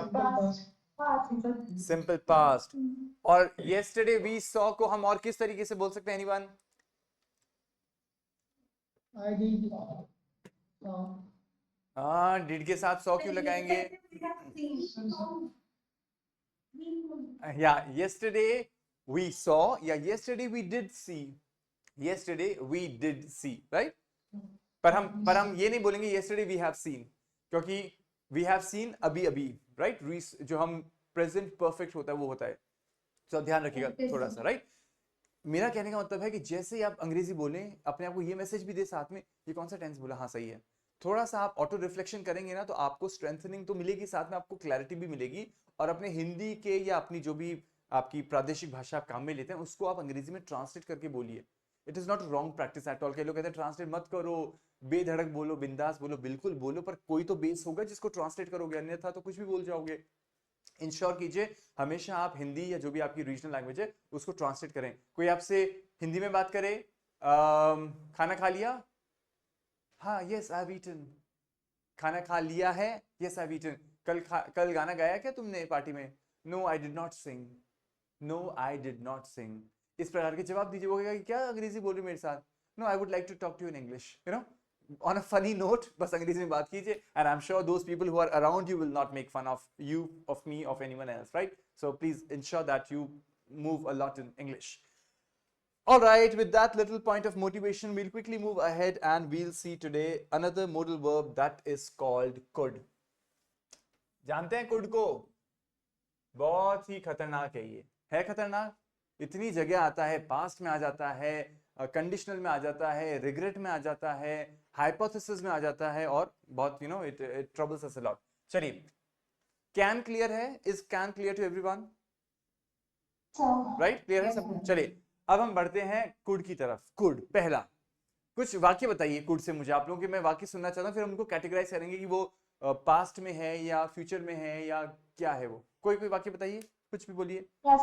सिंपल पास्ट। और yesterday we saw को हम और किस तरीके से बोल सकते हैं, एनीवन? I did. हाँ, डिड के साथ सौ क्यों लगाएंगे? या yesterday we saw या yesterday we did see, yesterday we did see, right? पर हम ये नहीं बोलेंगे yesterday we have seen, क्योंकि we have seen अभी अभी, right? जो हम present perfect होता है वो होता है, तो ध्यान रखिएगा थोड़ा सा, right? मेरा कहने का मतलब है कि जैसे ही आप अंग्रेजी बोलें, अपने आप को ये मैसेज भी दे साथ में, ये कौन सा टेंस बोला, हाँ सही है। थोड़ा सा आप ऑटो रिफ्लेक्शन करेंगे ना, तो आपको स्ट्रेंथनिंग तो मिलेगी, साथ में आपको क्लैरिटी भी मिलेगी, और अपने हिंदी के या अपनी जो भी आपकी प्रादेशिक भाषा आप काम में लेते हैं, उसको आप अंग्रेजी में ट्रांसलेट करके बोलिए। It is not wrong practice at all. कई लोग कहते हैं ट्रांसलेट मत करो, बेधड़क बोलो, बिंदास बोलो, बिल्कुल बोलो, पर कोई तो बेस होगा जिसको ट्रांसलेट करोगे, अन्यथा तो कुछ भी बोल जाओगे। इंश्योर कीजिए हमेशा आप हिंदी या जो भी आपकी रीजनल लैंग्वेज है उसको ट्रांसलेट करें। कोई आपसे हिंदी में बात करे, खाना खा लिया, हाँ, यस आई हैव ईटन। खाना खा लिया है, यस आई हैव ईटन। कल गाना गाया क्या तुमने पार्टी में? No I did not sing, no I did not sing. इस प्रकार के जवाब दीजिए। वो कहेगा कि क्या अंग्रेजी बोल रही मेरे साथ? No I would like to talk to you in English, you know. on a funny note, बस अंग्रेजी में बात कीजिए, and I'm sure those people who are around you will not make fun of you, of me, of anyone else, right? So please ensure that you move a lot in English. All right, with that little point of motivation, we'll quickly move ahead and we'll see today another modal verb that is called could. जानते हैं could को? बहुत ही खतरनाक है ये, है खतरनाक, इतनी जगह आता है, पास्ट में आ जाता है, कंडीशनल में आ जाता है, रिग्रेट में आ जाता है, हाइपोथेसिस में आ जाता है, और बहुत it troubles us a lot. चलिए, कैन क्लियर है? Is can clear to everyone? Right, clear है सब? चलिए, अब हम बढ़ते हैं कुड की तरफ. कुड, पहला कुछ वाक्य बताइए कुड से मुझे, आप लोगों के मैं वाक्य सुनना चाहता हूँ, फिर हम उनको कैटेगराइज करेंगे कि वो पास्ट में है या फ्यूचर में है या क्या है वो. कोई कोई वाक्य बताइए, कुछ भी बोलिए. Yes.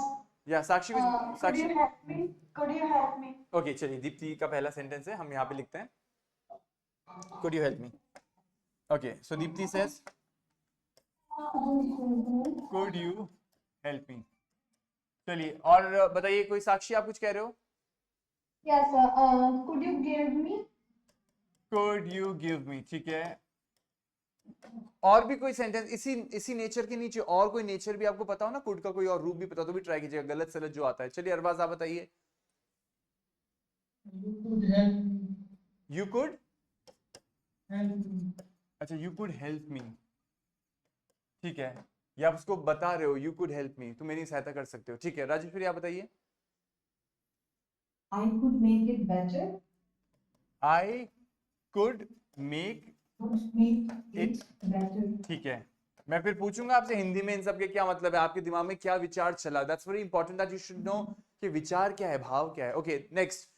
या साक्षी कुछ Could Sakshi you help me? Could you help me? Okay, चलिए, दीप्ति का पहला सेंटेंस है, हम यहाँ पे लिखते हैं could you help me. Okay, so Deepti says could you help me. चलिए, और बताइए, कोई साक्षी आप कुछ कह रहे हो? Yes. Could you give me? could you give me, ठीक है. और भी कोई सेंटेंस इसी नेचर के नीचे, और कोई नेचर भी आपको पता हो ना कुड का, कोई और रूप भी पता तो भी ट्राई कीजिएगा, गलत सलत जो आता है. चलिए, अरबाज आप बताइए. You could help me. you could Help me. अच्छा, you could help me, ठीक है, या आप उसको बता रहे हो you could help me, तो मेरी सहायता कर सकते हो, ठीक है. राजेश्वरी आप बताइए. I could make it better. I could make Could make it better. ठीक है. मैं फिर पूछूंगा आपसे हिंदी में इन सब के क्या मतलब है, आपके दिमाग में क्या विचार चला. That's very important that you should know कि विचार क्या है, भाव क्या है. ओके, नेक्स्ट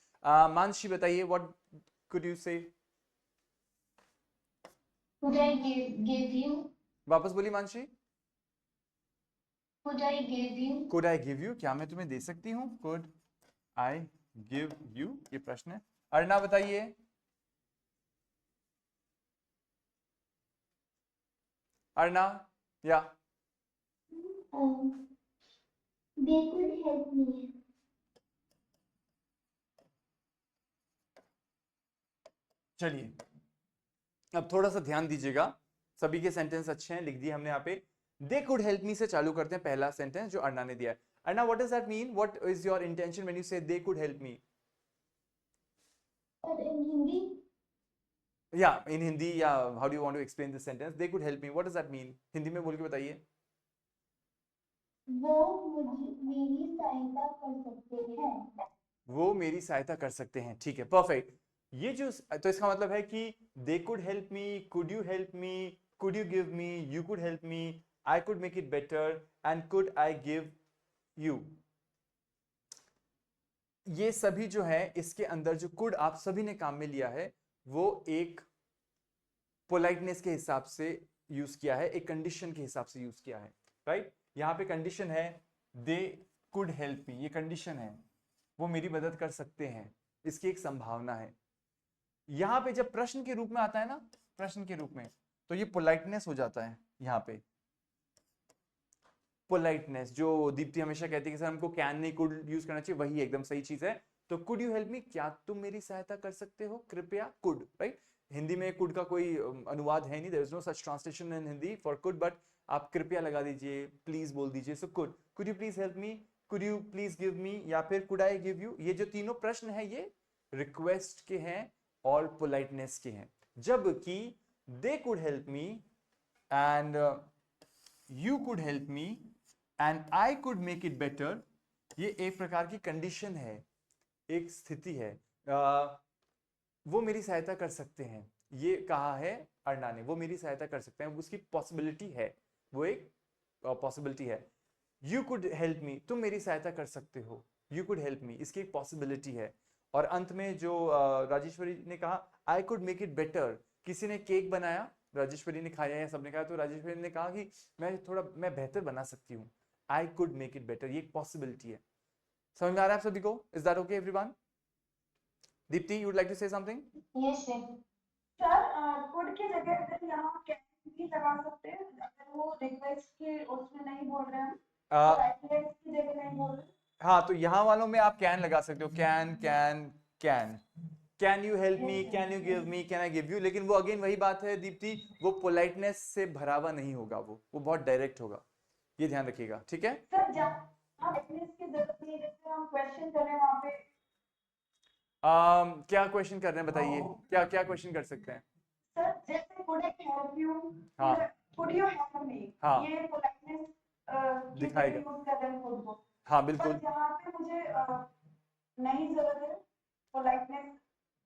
मानसी बताइए, व्हाट कुड यू से. Could I give you? वापस बोलिए Mansi. Could I give you? could I give you, क्या मैं तुम्हें दे सकती हूँ. could I give you, ये प्रश्न है. अर्णा बताइए. अर्णा, या They could help me. चलिए, अब थोड़ा सा ध्यान दीजिएगा, सभी के सेंटेंस अच्छे हैं, लिख दिए हमने यहाँ पे. दे कुड हेल्प मी से चालू करते हैं, पहला सेंटेंस जो अर्णा ने दिया है. Arna, what does that mean, what is your intention when you say they could help me. But in Hindi, या इन हिंदी, या how do you want to explain this sentence, they could help me, what does that mean. Hindi में बोल के बताइए. वो मेरी सहायता कर सकते हैं. वो मेरी सहायता कर सकते हैं, ठीक है, परफेक्ट. ये जो, तो इसका मतलब है कि दे could help me, could you help me, could you give me, you could help me, I could make it better, and could I give you. ये सभी जो है, इसके अंदर जो कुड आप सभी ने काम में लिया है, वो एक पोलाइटनेस के हिसाब से यूज किया है, एक कंडीशन के हिसाब से यूज किया है, राइट. यहाँ पे कंडीशन है दे कुड हेल्प मी, ये कंडीशन है, वो मेरी मदद कर सकते हैं, इसकी एक संभावना है. यहाँ पे जब प्रश्न के रूप में आता है ना, प्रश्न के रूप में, तो ये पोलाइटनेस हो जाता है. यहाँ पे पोलाइटनेस जो दीप्ति हमेशा कहती है कि सर हमको कैन नहीं कुड यूज करना चाहिए, वही एकदम सही चीज है. तो कुड यू हेल्प मी, क्या तुम मेरी सहायता कर सकते हो, कृपया. Could, right. हिंदी में कुड का कोई अनुवाद है नहीं, there is no such translation in Hindi for could, but आप कृपया लगा दीजिए, प्लीज बोल दीजिए. So could you please help me, could you please give me, या फिर कुड आई गिव यू. ये जो तीनों प्रश्न है, ये रिक्वेस्ट के हैं और पोलाइटनेस के हैं. जबकि दे could help me and you could help me and I could make it better, ये एक प्रकार की कंडीशन है, एक स्थिति है. वो मेरी सहायता कर सकते हैं, ये कहा है अर्णा ने, वो मेरी सहायता कर सकते हैं, उसकी पॉसिबिलिटी है, वो एक पॉसिबिलिटी है. यू कुड हेल्प मी, तुम मेरी सहायता कर सकते हो, यू कुड हेल्प मी, इसकी एक पॉसिबिलिटी है. और अंत में जो राजेश्वरी ने कहा I could make it better, किसी ने केक बनाया, राजेश्वरी ने खाया या सबने खाया, तो राजेश्वरी ने कहा कि मैं बेहतर बना सकती हूँ, I could make it better, ये एक पॉसिबिलिटी है. समझ में आ रहा है आप सभी को? Is that okay everyone? Deepti, you would like to say something? Yes, sir. Sir, could की जगह अगर यहाँ कैन भी लगा सकते हैं, अगर वो रिक्वेस्ट के उसमें नहीं बोल रहे हैं, रिक्वेस्ट की जगह नहीं बोल रहे. हाँ, तो यहाँ वालों में आप कैन लगा सकते हो, can can can, can you help me, can you give me, can I give you, लेकिन वो अगेन वही बात है दीप्ति, वो पोलाइटनेस से भरा हुआ नहीं होगा, वो बहुत डायरेक्ट होगा, ये ध्यान रखिएगा, ठीक है। सर जहाँ लाइटनेस की जरूरत नहीं है, जैसे हम क्वेश्चन कर रहे हैं वहाँ पे क्या क्वेश्चन कर रहे हैं बताइए, क्या क्या क्वेश्चन कर सकते हैं। सर जैसे कुड आई हेल्प यू, हाँ। कुड यू हेल्प मी, हाँ। ये पोलाइटनेस की दिखाएगा। यूज कर रहे हैं खुद को। हाँ बिल्कुल। पर जहाँ पे मुझे नहीं जरूरत है पोलाइटनेस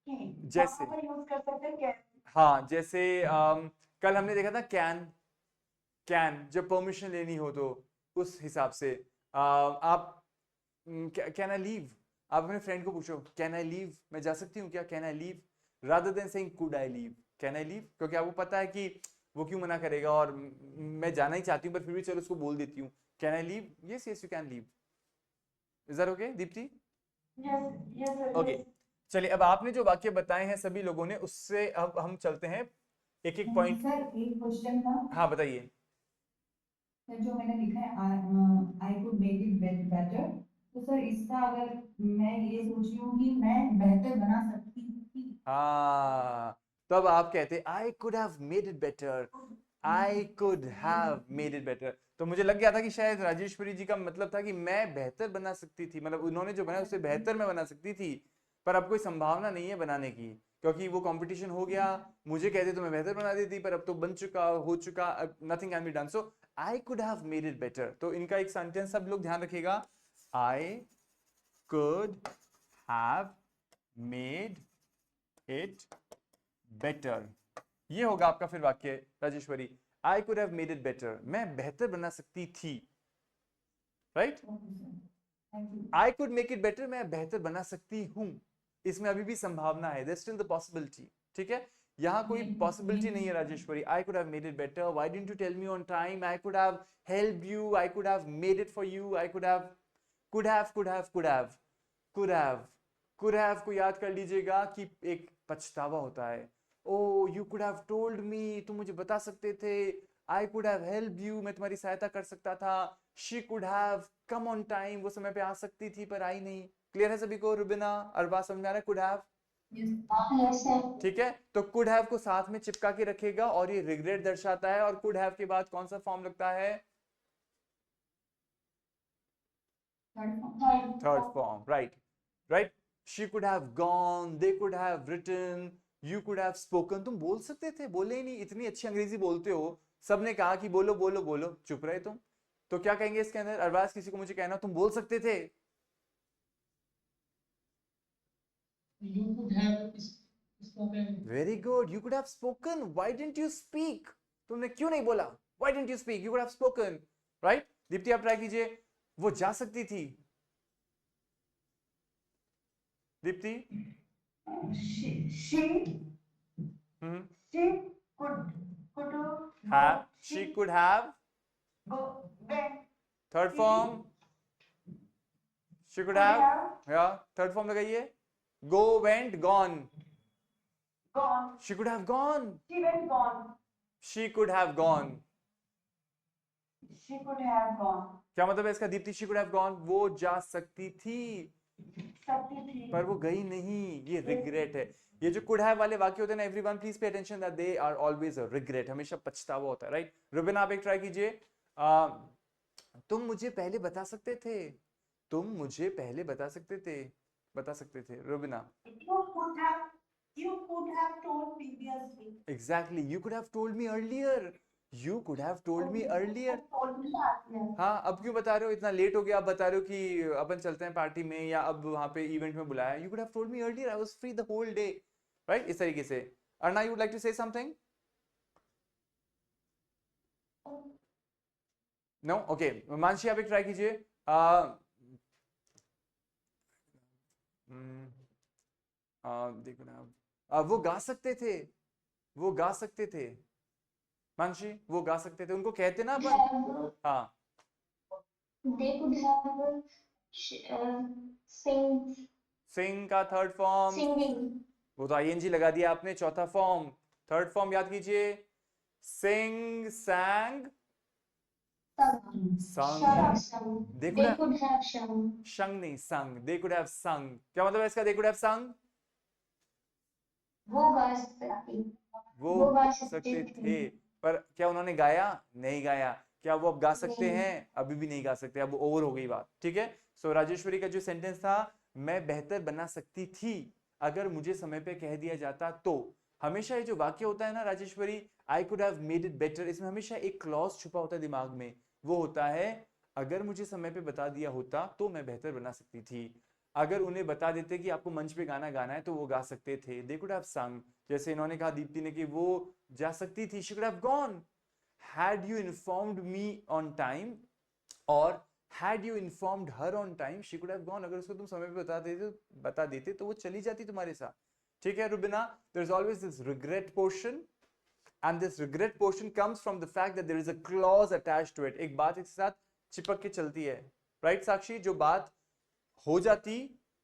की, जैसे वहाँ पे यूज कर सकते हैं कैन। हाँ, जैसे कल हमने देखा था कैन जब परमिशन लेनी हो तो उस हिसाब से आप कैन आई लीव, आप अपने फ्रेंड को पूछो कैन आई लीव, मैं जा सकती हूँ क्या, can I leave, rather than saying could I leave, can I leave, क्योंकि आपको पता है कि वो क्यों मना करेगा और मैं जाना ही चाहती हूँ पर फिर भी चलो उसको बोल देती हूँ can I leave, yes yes you can leave. Is that okay Deepti? Yes yes sir. Okay, चलिए अब आपने जो वाक्य बताए हैं सभी लोगों ने, उससे अब हम चलते हैं एक एक पॉइंट। सर एक क्वेश्चन था हाँ बताइए। सर, जो मैंने लिखा है I could make it better, तो सर इसका अगर मैं ये सोच रही हूँ कि मैं बेहतर बना सकती थी। हाँ, तब आप कहते आई could have made it better, I could have made it better, तो मुझे लग गया था कि शायद राजेश्वरी जी का मतलब था कि मैं बेहतर बना सकती थी, मतलब उन्होंने जो बनाया उससे बेहतर मैं बना सकती थी, पर अब कोई संभावना नहीं है बनाने की, क्योंकि वो कंपटीशन हो गया, मुझे कहते तो मैं बेहतर बना देती, पर अब तो बन चुका, हो चुका, nothing can be done, so I could have made it better. तो इनका एक सेंटेंस सब लोग ध्यान रखिएगा, आई could have made it better, ये होगा आपका फिर वाक्य Rajeshwari, I could have made it better, मैं बेहतर बना सकती थी, right. Thank you. I could make it better, मैं बेहतर बना सकती हूँ, इसमें अभी भी संभावना है, देयर स्टिल द पॉसिबिलिटी, ठीक है, यहाँ कोई पॉसिबिलिटी नहीं है Rajeshwari. I could have made it better, why didn't you tell me on time, I could have helped you, I could have made it for you, I could have could have could have could have could have could have को याद कर लीजिएगा कि एक पछतावा होता है, oh you could have told me, तुम मुझे बता सकते थे, I could have help you, मैं तुम्हारी सहायता कर सकता था, she could have come on time, वो समय पे आ सकती थी पर आई नहीं। क्लियर है सभी को? रुबिना, अरबा, समझ में आ रहा है? Could have, Yes, sir. ठीक है, तो कुड हैव को साथ में चिपका के रखेगा और ये रिग्रेट दर्शाता है, और कुड हैव के बाद कौन सा फॉर्म लगता है? Third form, right right. She could have gone, they could have written, you could have spoken, तुम बोल सकते थे, बोले ही नहीं, इतनी अच्छी अंग्रेजी बोलते हो, सबने कहा कि बोलो बोलो बोलो, चुप रहे तुम, तो क्या कहेंगे इसके अंदर? अरबाज, किसी को मुझे कहना, तुम बोल सकते थे। You could have spoken. Very good, you could have spoken, why didn't you speak, तुमने क्यों नहीं बोला, why didn't you speak, you could have spoken, right. Deepti आप ट्राई कीजिए, वो जा सकती थी, Deepti. she hmm, could have, she could have, go went third form, she could have, yeah, third form लगाइए, go, went, gone, gone, she could have gone, she went gone, she could have gone, she could have gone, क्या मतलब है इसका Deepti? she could have gone, वो जा सकती थी सकती थी, पर वो गई नहीं, ये रिग्रेट है। ये जो कुड हैव वाले वाक्य होते हैं ना, everyone please pay attention that they are always a regret, हमेशा पछतावा होता है, राइट। रुबिना आप एक ट्राई कीजिए, तुम मुझे पहले बता सकते थे, तुम मुझे पहले बता सकते थे, बता सकते थे, Rubina. you could have told previously, exactly, you could have told me earlier, you could have told me earlier. told me earlier, हाँ, अब क्यों बता रहे हो, इतना लेट हो गया, अब बता रहे हो कि अपन चलते हैं पार्टी में या अब वहां पे इवेंट में बुलाया, you could have told me earlier, I was free the whole day, right, इस तरीके से। Arna, you would like to say something? No, okay, Mansi आप एक ट्राई कीजिए, देखो ना, वो गा सकते थे, वो गा सकते थे, मानसी वो गा सकते थे, उनको कहते ना अपन, Have, हाँ, they could have sing, सिंग का थर्ड फॉर्म, singing, वो तो आईएनजी लगा दिया आपने, चौथा फॉर्म, थर्ड फॉर्म याद कीजिए, सिंग, सैंग, sung, संग, sung. they They could have could have sung. शंग नहीं, संग, they could have sung, क्या मतलब है इसका they could have sung? वो गा सकती वो गा गा सकते सकते थे। थे, पर क्या उन्होंने गाया? नहीं गाया। क्या वो अब गा सकते नहीं। हैं? अभी भी नहीं गा सकते, अब ओवर हो गई बात। ठीक है, सो राजेश्वरी का जो सेंटेंस था, मैं बेहतर बना सकती थी अगर मुझे समय पे कह दिया जाता तो। हमेशा ये जो वाक्य होता है ना Rajeshwari, I could have made it better, इसमें हमेशा एक क्लॉज छुपा होता है दिमाग में, वो होता है अगर मुझे समय पे बता दिया होता तो मैं बेहतर बना सकती थी। अगर उन्हें बता देते कि आपको मंच पे गाना गाना है तो वो गा सकते थे, दे कुड हैव संग। जैसे इन्होंने कहा दीप्ति ने कि वो जा सकती थी, she could have gone. Had you informed me on time, और had you informed her on time, she could have gone. अगर उसको तुम समय पे बता देते तो वो चली जाती तुम्हारे साथ। ठीक है Rubina, there is always this regret portion, and this regret portion comes from the fact that there is a clause attached to it. एक बात इसके साथ चिपक के चलती है, राइट साक्षी? जो बात हो जाती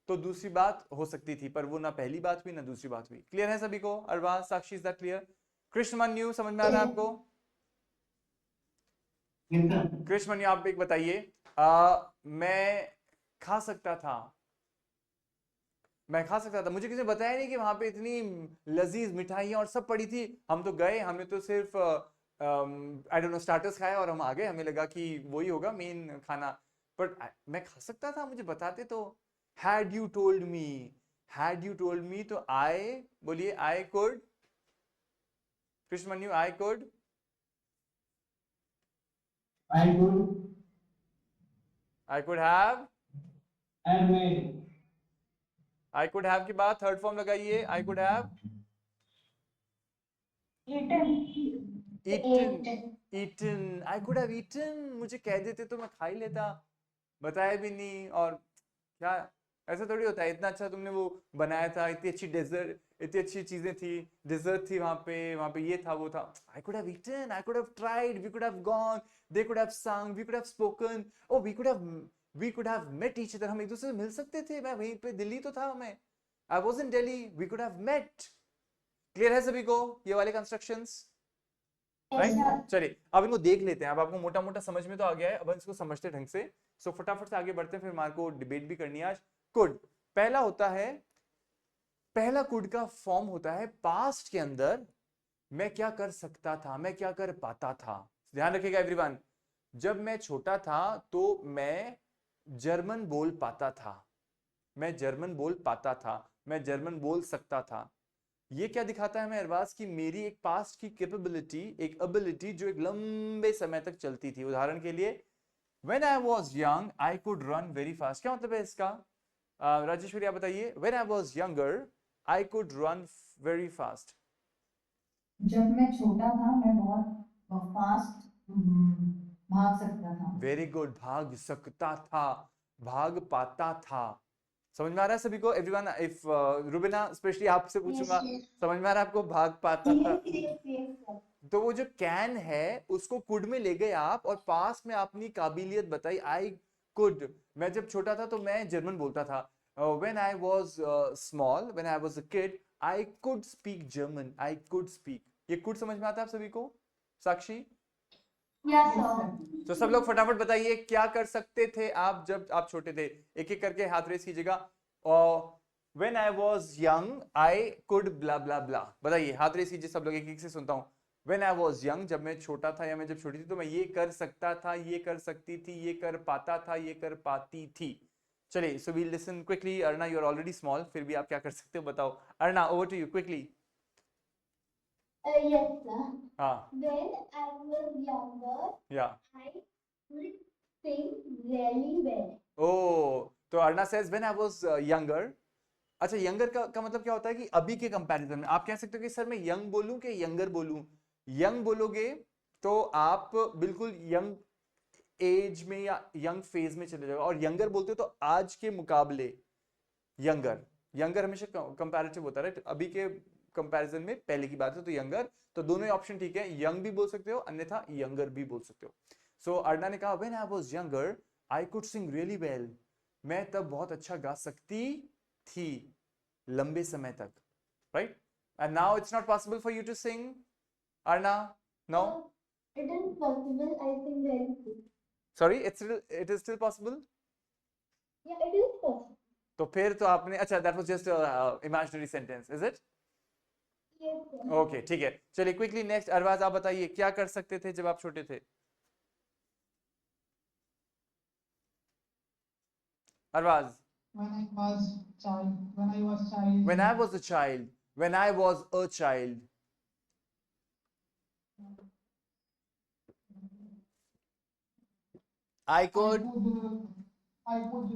तो दूसरी बात हो सकती थी, पर वो ना पहली बात हुई ना दूसरी बात हुई। क्लियर है सभी को? अरवा, साक्षी, इज दैट क्लियर? कृष्णमन्यु, समझ में आ रहा है आपको? Yes, sir. कृष्णमन्यु आप एक बताइए, मैं खा सकता था, मैं खा सकता था, मुझे किसी ने बताया नहीं कि वहां पे इतनी लजीज मिठाइयाँ और सब पड़ी थी। हम तो गए, हमने तो सिर्फ आई डोंट नो स्टार्टर्स खाए और हम आ गए, हमें लगा कि वही होगा मेन खाना, बट मैं खा सकता था, मुझे बताते तो। Had you told me, had you told me, तो आई, बोलिए, I could, Krishnamanyu, I could, I could I could have, have made. I could have के बाद थर्ड फॉर्म लगाइए, I could have eaten, eaten, eaten, I could have eaten, मुझे कह देते तो मैं खा ही लेता, बताया भी नहीं। और क्या, ऐसा थोड़ी होता है, इतना अच्छा तुमने वो बनाया था, इतनी अच्छी डेजर्ट, इतनी अच्छी चीजें थी, डेजर्ट थी वहां पे ये था वो था, I could have eaten, I could have tried, we could have gone, they could have sung, we could have spoken, oh we could have met each other, हम एक दूसरे से मिल सकते थे, मैं वहीं पे दिल्ली तो था, मैं I was in Delhi, we could have met. Clear है सभी को ये वाले कंस्ट्रक्शंस? राइट, चलिए अब इनको देख लेते हैं। अब आपको मोटा मोटा समझ में तो आ गया है, अब इसको समझते ढंग से। सो फटाफट से आगे बढ़ते हैं, फिर हमारे को डिबेट भी करनी है आज। कुड पहला होता है, पहला कुड का फॉर्म होता है पास्ट के अंदर, मैं क्या कर सकता था, मैं क्या कर पाता था। ध्यान रखिएगा एवरीवन, जब मैं छोटा था तो मैं जर्मन बोल पाता था, मैं जर्मन बोल पाता था, मैं जर्मन बोल सकता था। ये क्या दिखाता है हमें अरबाज, की मेरी एक पास्ट की कैपेबिलिटी, एक एबिलिटी जो एक लंबे समय तक चलती थी। उदाहरण के लिए, when I was young I could run very fast. क्या मतलब है इसका? राजेश्वरी आप बताइए, when I was younger I could run very fast. जब मैं छोटा था मैं बहुत फास्ट भाग सकता था। वेरी गुड, भाग सकता था, भाग पाता था। समझ में आ रहा है सभी को एवरीवन? इफ रुबिना स्पेशली आपसे पूछूंगा, समझ में आ रहा है आपको? भाग पाता था, तो वो जो कैन है उसको कुड में ले गए आप, और पास में अपनी काबिलियत बताई, आई कुड। मैं जब छोटा था तो मैं जर्मन बोलता था, when I was small, when I was a kid I could speak German, I could speak. ये कुड समझ में आता है आप सभी को? साक्षी, Yes, Yes, sir. sir. तो सब लोग फटाफट बताइए क्या कर सकते थे आप जब आप छोटे थे, एक एक करके हाथ रेस कीजिएगा। और when I was young I could bla bla bla, बताइए, हाथ रेस कीजिए सब लोग, एक एक से सुनता हूँ। व्हेन आई वाज यंग, जब मैं छोटा था या मैं जब छोटी थी तो मैं ये कर सकता था, ये कर सकती थी, ये कर पाता था, ये कर पाती थी। चलिए, so we listen quickly. Arna, you are already small, फिर भी आप क्या कर सकते हो बताओ। Arna, over to you quickly. Yes, sir. हाँ, When I was younger, या, I could sing really well. ओ, तो Arna says when I was younger. अच्छा, यंगर का मतलब क्या होता है कि अभी के कंपैरिजन में आप कह सकते हो कि सर मैं यंग बोलूं कि यंगर बोलूं। यंग बोलोगे तो आप बिल्कुल यंग एज में या यंग फेज में चले जाओगे, और यंगर बोलते हो तो आज के मुकाबले यंगर। यंगर हमेशा कंपैरेटिव होता है, राइट? अभी के कंपैरिजन में पहले की बात है तो यंगर। तो दोनों ही ऑप्शन ठीक है, यंग भी बोल सकते हो, अन्यथा यंगर भी बोल सकते हो। सो अर्णा ने कहा when I was younger I could sing really well, मैं तब बहुत अच्छा गा सकती थी लंबे समय तक, right? And now it's not possible for you to sing, Arna? No, It is possible, I think very good. Sorry, it is still possible. Yeah, it is possible. तो फिर तो आपने, अच्छा, that was just imaginary sentence, is it? Yes, sir. Okay ठीक है, चलिए क्विकली नेक्स्ट। अरबाज आप बताइए क्या कर सकते थे जब आप छोटे थे? Arbaaz. When I was child, when I was child. When I was a child, when I was a child. I could. I could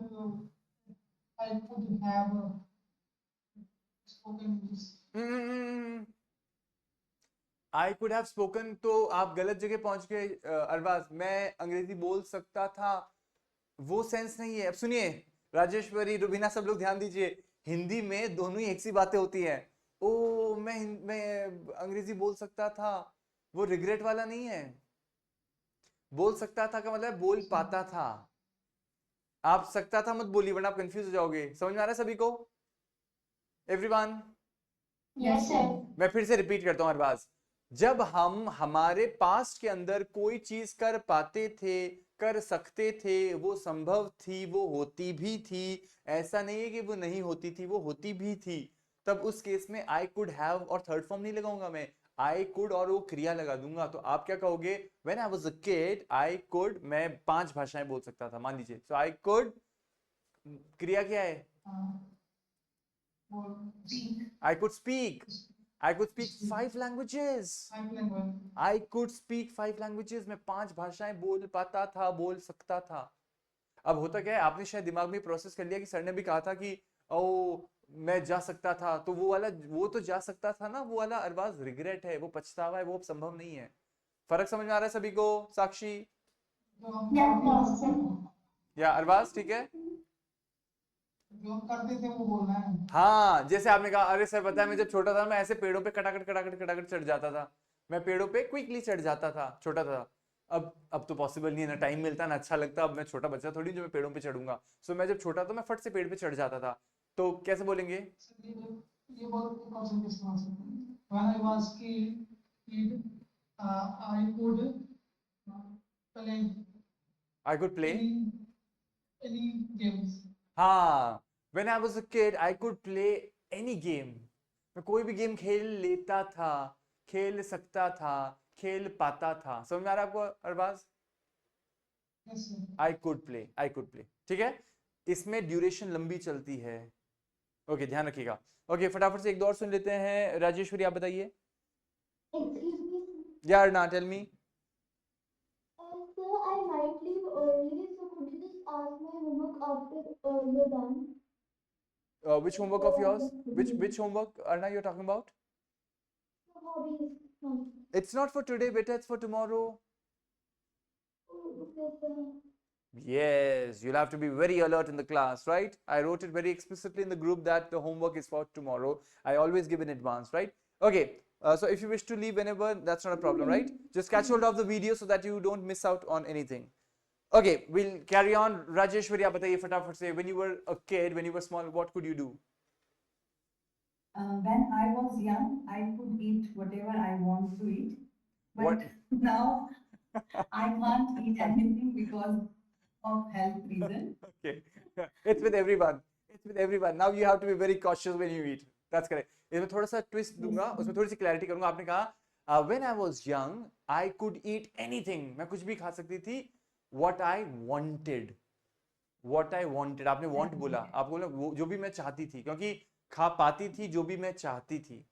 have spoken English. I could have spoken, तो आप गलत जगह पहुंच गए अरबाज। मैं अंग्रेजी बोल सकता था, वो सेंस नहीं है। अब सुनिए राजेश्वरी, रुबीना, सब लोग ध्यान दीजिए, हिंदी में दोनों ही एक सी बातें होती हैं। ओ मैं अंग्रेजी बोल सकता था, वो रिग्रेट वाला नहीं है। बोल सकता था का मतलब बोल पाता था। आप सकता था मत बोलिए वरना आप कंफ्यूज हो जाओगे। समझ में आ रहा है सभी को? एवरीवन? Yes, sir. मैं फिर से रिपीट करता हूं अरबाज। जब हम हमारे पास्ट के अंदर कोई चीज कर पाते थे, कर सकते थे, वो संभव थी, वो होती भी थी, ऐसा नहीं है कि वो नहीं होती थी, वो होती भी थी, तब उस केस में आई कुड हैव और थर्ड फॉर्म नहीं लगाऊंगा मैं, आई कुड और वो क्रिया लगा दूंगा। तो आप क्या कहोगे? When I was a kid I could, मैं 5 भाषाएं बोल सकता था मान लीजिए। सो आई कुड, क्रिया क्या है? I could speak. I could speak 5 languages. I could speak 5 languages. मैं 5 भाषाएं बोल पाता था, बोल सकता था। अब होता क्या है, आपने शायद दिमाग में प्रोसेस कर लिया कि सर ने भी कहा था कि ओ मैं जा सकता था, तो वो वाला, वो तो जा सकता था ना, वो वाला अरबाज रिग्रेट है, वो पछतावा है, वो अब संभव नहीं है। फर्क समझ में आ रहा है सभी को? साक्षी Yes, sir. या अरबाज, ठीक है? जो हम करते थे वो बोलना है। हाँ, जैसे आपने कहा, अरे सर पता है मैं जब छोटा था मैं ऐसे पेड़ों पे कटाकट कटाकट कटाकट चढ़ जाता था, मैं पेड़ों पे क्विकली चढ़ जाता था, छोटा था। अब तो पॉसिबल नहीं है, ना टाइम मिलता ना अच्छा लगता। अब मैं छोटा बच्चा थोड़ी जो मैं पेड़ों पे चढ़ूंगा। सो मैं जब छोटा था मैं फट से पेड़ पे चढ़ जाता था। तो कैसे बोलेंगे? ये बहुत क्वेश्चन के इस्तेमाल से। When I was kid, I could play I could play. any games. हाँ, when I was a kid I could play any game. मैं कोई भी गेम खेल लेता था, खेल सकता था, खेल पाता था। समझ में आ रहा है आपको Arbaaz? Yes, sir. I could play, I could play, ठीक है? इसमें ड्यूरेशन लंबी चलती है। ओके, ध्यान रखिएगा। ओके, फटाफट से एक दो और सुन लेते हैं। राजेश्वरी आप बताइए। Excuse me, यार ना, tell me. sir, I might leave early, so could you just ask my homework after you're done? Which homework of yours? Which homework, Arna, you're talking about? Hobbies. No. It's not for today, beta, it's for tomorrow. Oh, okay, sir. Yes, you'll have to be very alert in the class, right? I wrote it very explicitly in the group that the homework is for tomorrow. I always give in advance, right? Okay, so if you wish to leave whenever, that's not a problem, right? Just catch hold of the video so that you don't miss out on anything. Okay, we'll carry on. Rajeshwari, आप बताइए फटाफट से, when you were a kid, when you were small, what could you do? When I was young, I could eat whatever I want to eat. But What? now I can't eat anything because of health reason. Okay, it's with everyone. It's with everyone. Now you have to be very cautious when you eat. That's correct. इसमें थोड़ा सा ट्विस्ट दूंगा, उसमें थोड़ी सी क्लैरिटी करूंगा। आपने कहा when I was young, I could eat anything. मैं कुछ भी खा सकती थी। What I wanted. What I wanted. आपने want बोला, आप बोला वो जो भी मैं चाहती थी, क्योंकि खा पाती थी जो भी मैं चाहती थी,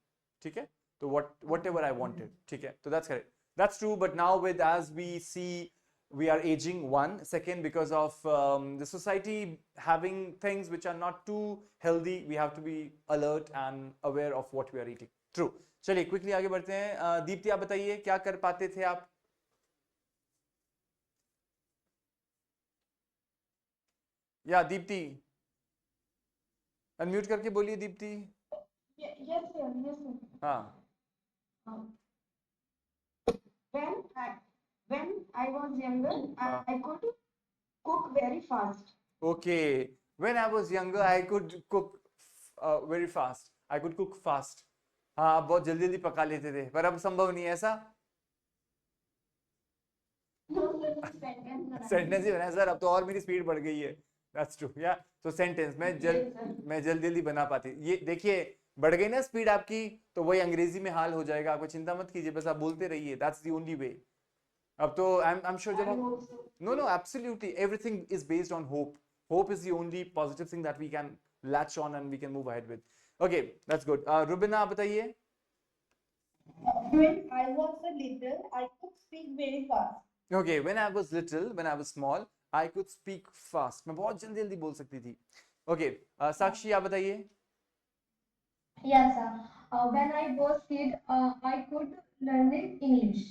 ठीक है? तो whatever I wanted, ठीक है? तो that's correct. That's true. But now with, as we see, we are aging, one second, because of the society having things which are not too healthy, we have to be alert and aware of what we are eating. True. चलिए क्विकली आगे बढ़ते हैं। दीप्ति आप बताइए क्या कर पाते थे आप? या दीप्ति अनम्यूट करके बोलिए Deepti. Yes, sir. Yes, sir. हाँ, When I was younger, I could cook very fast. okay. When I was younger, I could cook very fast. I could cook fast. हाँ, आप बहुत जल्दी जल्दी पका लेते थे, पर अब संभव नहीं है ऐसा। सेंटेंस ही बनाया सर, अब तो और मेरी स्पीड बढ़ गई है। That's true. Yeah. So sentence मैं जल्दी जल्दी बना पाती। ये देखिए, बढ़ गई ना स्पीड आपकी, तो वही अंग्रेजी में हाल हो जाएगा, आपको चिंता मत कीजिए, बस आप बोलते रहिए, दैट्स द ओनली वे। अब तो आई एम श्योर जब And हम also, no, absolutely, everything is based on hope is the only positive thing that we can latch on and we can move ahead with. Okay, that's good. Rubina, आप बताइए। When I was a little, I could speak very fast. Okay, when I was little, when I was small, I could speak fast, मैं बहुत जल्दी जल्दी बोल सकती थी। Okay, साक्षी आप बताइए। yes, sir. When I was kid, I could learn English.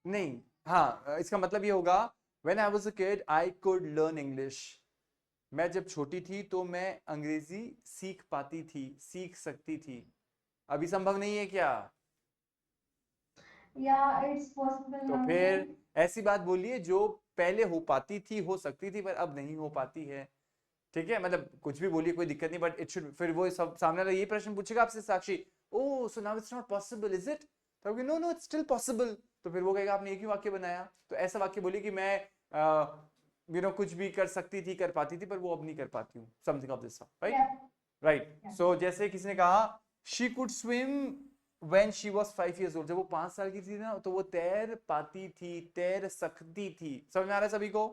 नहीं, हाँ, इसका मतलब ये होगा when I was a kid, I could learn English. मैं जब छोटी थी तो मैं अंग्रेजी सीख पाती थी, सीख सकती थी। अभी संभव नहीं है क्या? Yeah, it's possible तो now. फिर ऐसी बात बोलिए जो पहले हो पाती थी, हो सकती थी, पर अब नहीं हो पाती है। ठीक है, मतलब कुछ भी बोलिए, कोई दिक्कत नहीं, बट इट शुड, फिर वो सब सामने वाला ये प्रश्न पूछेगा आपसे, Sakshi, oh so now it's not possible is it? तो no no it's still possible. तो फिर वो कहेगा आपने एक ही वाक्य बनाया। तो ऐसा वाक्य बोलिए कि मैं कुछ भी कर सकती थी, कर पाती थी, पर वो अब नहीं कर पाती हूँ, something of this, right? Yeah. Right. So जैसे किसी ने कहा she could swim when she was 5 years old, जब वो 5 साल की थी ना, तो वो तैर पाती थी, तैर सकती थी। समझ में आ रहा है सभी को?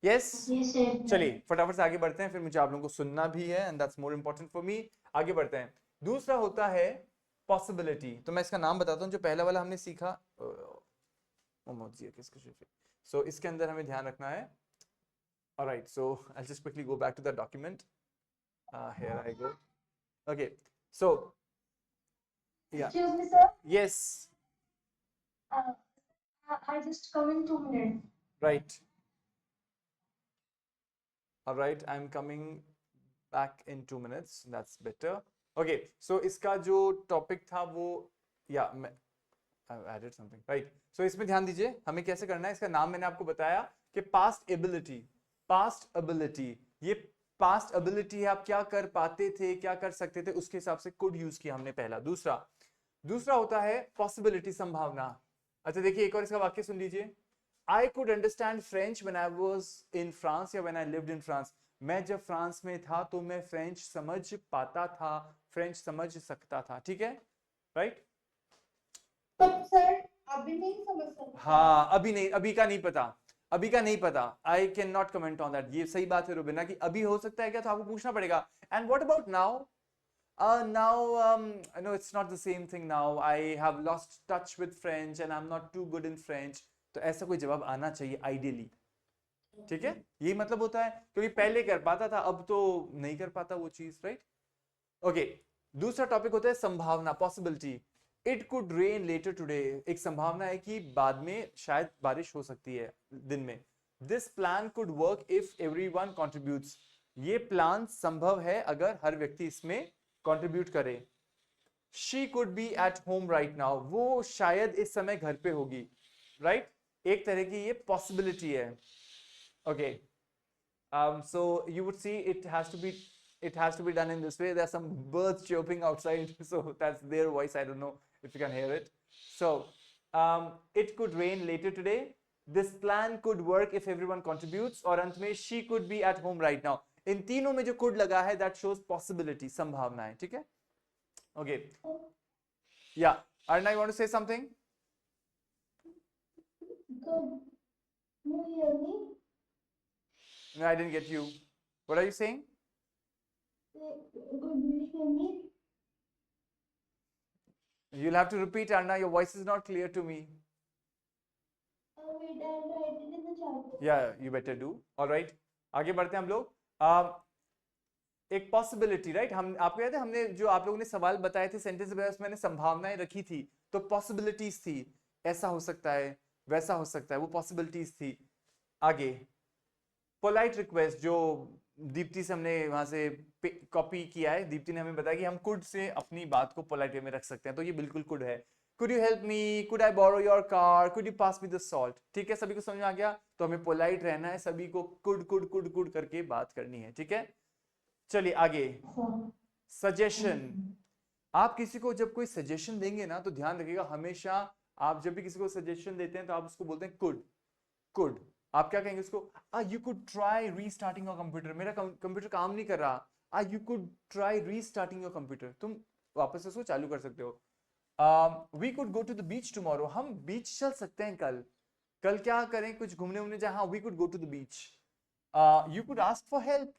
यस? Yes, sir. चलिए फटाफट से आगे बढ़ते हैं, फिर मुझे आप लोगों को सुनना भी है, and that's more important for me. आगे बढ़ते हैं। दूसरा होता है पॉसिबिलिटी। तो मैं इसका नाम बताता हूँ। जो पहला वाला हमने सीखा, सो इसके अंदर हमें ध्यान रखना है। Alright, so I'll just quickly go back to the document. Here I go. Okay, so yeah, Excuse me, sir. yes, I just come in 2 minutes. right. Alright, I'm coming back in 2 minutes. That's better. Okay, so इसका जो टॉपिक था वो, yeah, I've added something, right? So इसमें ध्यान दीजिए, हमें कैसे करना है। इसका नाम मैंने आपको बताया कि पास्ट एबिलिटी। पास्ट एबिलिटी, ये पास्ट एबिलिटी है, आप क्या कर पाते थे, क्या कर सकते थे, उसके हिसाब से कुड यूज किया हमने पहला। दूसरा होता है पॉसिबिलिटी, संभावना। अच्छा देखिए, एक और इसका वाक्य सुन लीजिए। I could understand French when I was in France, या when I lived in France. मैं जब फ्रांस में था तो मैं फ्रेंच समझ पाता था, फ्रेंच समझ सकता था। ठीक है, राइट? पर सर अभी नहीं समझ सकते। हाँ, अभी नहीं, अभी का नहीं पता। I can not comment on that. ये सही बात है रुबिना कि अभी हो सकता है क्या, तो आपको पूछना पड़ेगा। And what about now? No, it's not the same thing now. I have lost touch with French and I'm not too good in French. तो ऐसा कोई जवाब आना चाहिए आइडियली। ठीक है, यही मतलब होता है, क्योंकि पहले कर पाता था, अब तो नहीं कर पाता वो चीज, राइट? ओके, दूसरा टॉपिक होता है संभावना, possibility. It could rain later today, एक संभावना है कि बाद में शायद बारिश हो सकती है दिन में। This plan could work if everyone contributes, ये प्लान संभव है अगर हर व्यक्ति इसमें कंट्रीब्यूट करे। She could be at home right now, वो शायद इस समय घर पे होगी, राइट? एक तरह की ये पॉसिबिलिटी है। Okay, so you would see it has to be done in this way. There's some birds chirping outside, so that's their voice. I don't know if you can hear it. So it could rain later today. This plan could work if everyone contributes. और अंत में she could be at home right now. इन तीनों में जो could लगा है, that shows possibility, संभावना है। ठीक है? Okay. Yeah. Arna, you want to say something? Good. You hear me? No, I didn't get you. What are you saying? Good, you hear me? You'll have to repeat, Arna. Your voice is not clear to me. Wait, I'll write it in the chat. Yeah, you better do. All right. आगे बढ़ते हैं हम लोग। एक पॉसिबिलिटी, राइट? हम, आपको याद है हमने जो आप लोगों ने सवाल बताए थे सेंटेंस में, उसमें मैंने संभावनाएं रखी थी, तो पॉसिबिलिटीज थी, ऐसा हो सकता है, वैसा हो सकता है, वो पॉसिबिलिटीज थी। आगे पोलाइट रिक्वेस्ट, जो दीप्ति से हमने वहां से कॉपी किया है, दीप्ति ने हमें बताया कि हम कुड से अपनी बात को पोलाइट वे में रख सकते हैं, तो ये बिल्कुल कुड है। Could you help me, could I borrow your car, could you pass me the salt. ठीक है, सभी को समझ में आ गया? तो हमें पोलाइट रहना है, सभी को कुड कुड कुड कुड करके बात करनी है। ठीक है, चलिए आगे। सजेशन, आप किसी को जब कोई सजेशन देंगे ना, तो ध्यान रखिएगा, हमेशा आप जब भी किसी को सजेशन देते हैं तो आप उसको बोलते हैं कुड। आप क्या कहेंगे उसको? You could try restarting your computer, मेरा कंप्यूटर काम नहीं कर रहा, you could try restarting your computer. तुम वापस से उसको चालू कर सकते हो. We could go to the beach tomorrow. हम बीच चल सकते हैं कल. कल क्या करें, कुछ घूमने उमने जाए. हाँ, we could go to the beach. You could ask for help.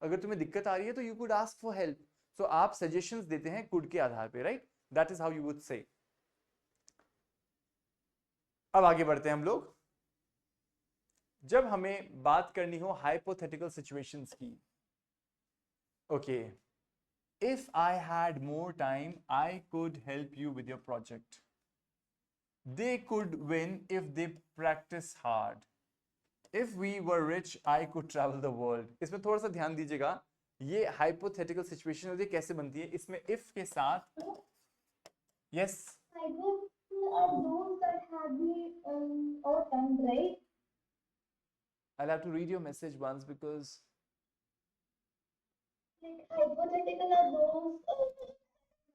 अगर तुम्हें दिक्कत आ रही है तो you could ask for help. So आप suggestions देते हैं could के आधार पे, right? That is how you would say. अब आगे बढ़ते हैं हम लोग. जब हमें बात करनी हो hypothetical situations की. Okay. If I had more time, I could help you with your project. They could win if they practice hard. If we were rich, I could travel the world. इसमें थोड़ा सा ध्यान दीजिएगा. ये hypothetical situation होती है, कैसे बनती है? इसमें if के साथ yes. Hypotheticals are those that have been or done, right? I'll have to read your message once because Like hypothetical are those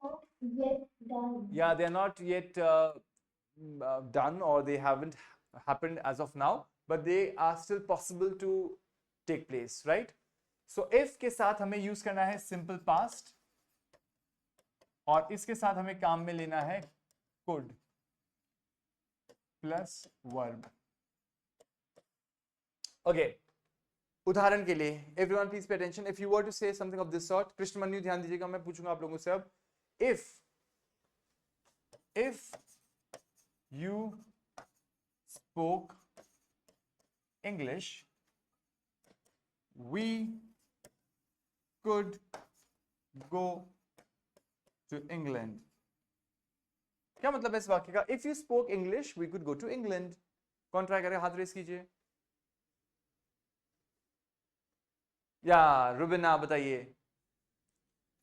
not yet done. yeah, they're not yet done or they haven't happened as of now, but they are still possible to take place, right? So if के साथ हमें यूज करना है simple past और इसके साथ हमें काम में लेना है could plus verb. Okay. उदाहरण के लिए everyone please pay attention. If you were to say something of this sort, कृष्णमन्यु ध्यान दीजिएगा, मैं पूछूंगा आप लोगों से अब. If you spoke English, we could go to England. क्या मतलब है इस वाक्य का? If you spoke English, we could go to England. कौन ट्राई करेगा? हाथ रेस कीजिए. या रुबिना बताइए.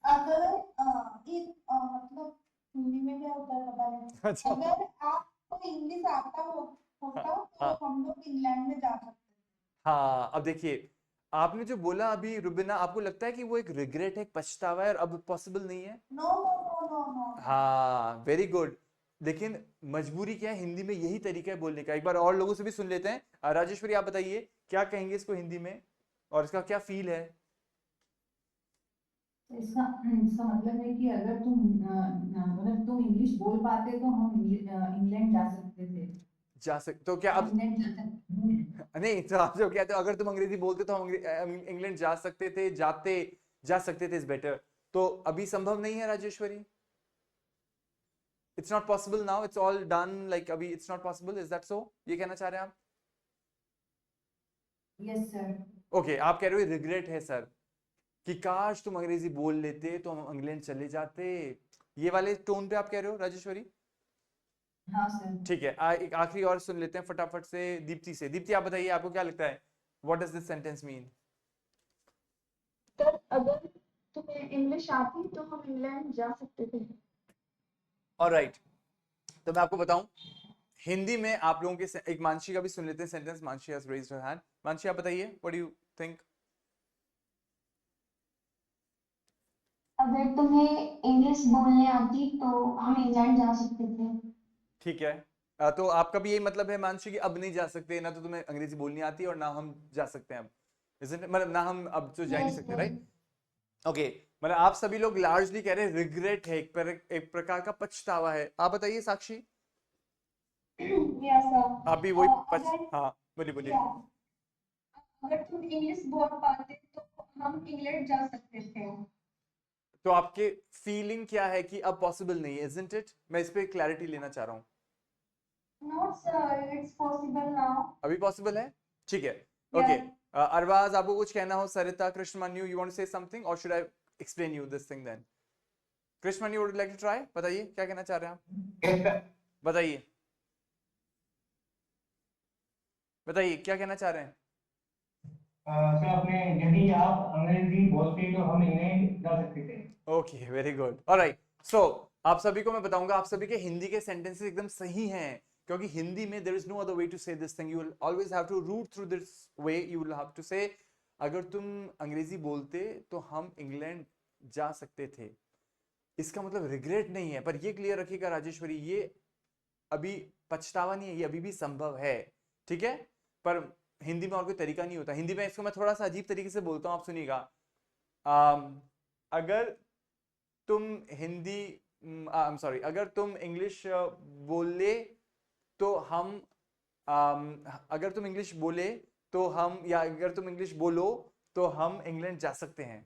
अगर मतलब हिंदी में क्या होता है पता नहीं. अच्छा. अगर आपको इंग्लिश आता होता तो हम लोग इंग्लैंड में जा सकते हैं. हाँ, अब देखिए आपने जो बोला अभी रुबिना, आपको लगता है कि वो एक रिग्रेट है, एक पछतावा है और अब पॉसिबल नहीं है? No no no no no. हाँ, वेरी गुड. लेकिन मजबूरी क्या है, हिंदी में यही तरीका है बोलने का. एक बार और लोगों से भी सुन लेते हैं. राजेश्वरी आप बताइए क्या कहेंगे इसको हिंदी में और इसका क्या फील है? इसका मतलब है कि अगर तुम इंग्लिश बोल पाते तो हम इंग्लैंड जा सकते थे. जा सकते तो क्या अब इंग्लैंड जा सकते. नहीं, तो आप जो कहते हो अगर तुम अंग्रेजी बोलते तो हम इंग्लैंड जा सकते थे, जा सकते थे इज बेटर. तो अभी संभव नहीं है Rajeshwari? It's not possible now, it's all done, like अभी it's not possible. Is that so? ये कहना चाह रहे हैं आप? Yes sir. ओके, आप कह रहे हो रिग्रेट है सर कि काश तुम अंग्रेजी बोल लेते तो हम इंग्लैंड चले जाते. ये वाले टोन पे आप कह रहे हो राजेश्वरी? हाँ सर. ठीक है. एक आखिरी और सुन लेते हैं फटाफट से दीप्ति से. दीप्ति आप बताइए आपको क्या लगता है, what does this sentence mean? तो अगर तुम्हें इंग्लिश आती तो हम इंग्लैंड जा सकते थे. ऑलराइट, तो मैं आपको बताऊं हिंदी में आप लोगों के एक मानसी का भी सुन लेते हैं sentence. Mansi has raised her hand. Mansi आप बताइए, व्हाट डू यू थिंक? अगर तुम्हें इंग्लिश बोलने आती तो हम इंग्लैंड जा सकते थे. ठीक है. तो आपका भी यही मतलब है मानसी कि अब नहीं जा सकते, ना तो तुम्हें अंग्रेजी बोलनी आती और ना हम जा सकते हैं अब, isn't it? मतलब ना हम अब तो जा ही नहीं सकते, राइट? ओके, मतलब आप सभी लोग लार्जली कह रहे हैं रिग्रेट है, एक प्रकार का पछतावा है. आप बताइए साक्षी. Yes sir. आप भी वही हाँ बोलिए बोलिए. अगर तुम इंग्लिश बोल पाते तो हम इंग्लैंड जा सकते थे. तो आपके फीलिंग क्या है कि अब पॉसिबल नहीं है, isn't it? मैं इस पे क्लैरिटी लेना चाह रहा हूँ. Not sir, it's possible now. अभी पॉसिबल है, ठीक है. ओके, अरबाज आपको कुछ कहना हो? Sarita, Krishnamanyu, you want to say something और should I explain you this thing then? Krishnamanyu would like to try. बताइए क्या कहना चाह रहे हैं आप? बताइए बताइए क्या कहना चाह रहे हैं? सर आपने यदि आप अंग्रेजी बोलते तो हम इंग्लैंड जा सकते थे. Okay, very good. ऑलराइट, सो आप सभी को मैं बताऊंगा, आप सभी के हिंदी के सेंटेंसेस एकदम सही हैं क्योंकि हिंदी में there is no other way to say this thing. You will always have to route through this way. You will have to say अगर तुम अंग्रेजी बोलते तो हम इंग्लैंड जा सकते थे. इसका मतलब रिग्रेट नहीं है, पर ये क्लियर रखिएगा राजेश्वरी, ये अभी पछतावा नहीं है, ये अभी भी संभव है. ठीक है, पर हिंदी में और कोई तरीका नहीं होता. हिंदी में इसको मैं थोड़ा सा अजीब तरीके से बोलता हूँ, आप सुनिएगा. अगर तुम हिंदी सॉरी अगर तुम इंग्लिश बोले तो हम अगर तुम इंग्लिश बोले तो हम या अगर तुम इंग्लिश बोलो तो हम इंग्लैंड जा सकते हैं,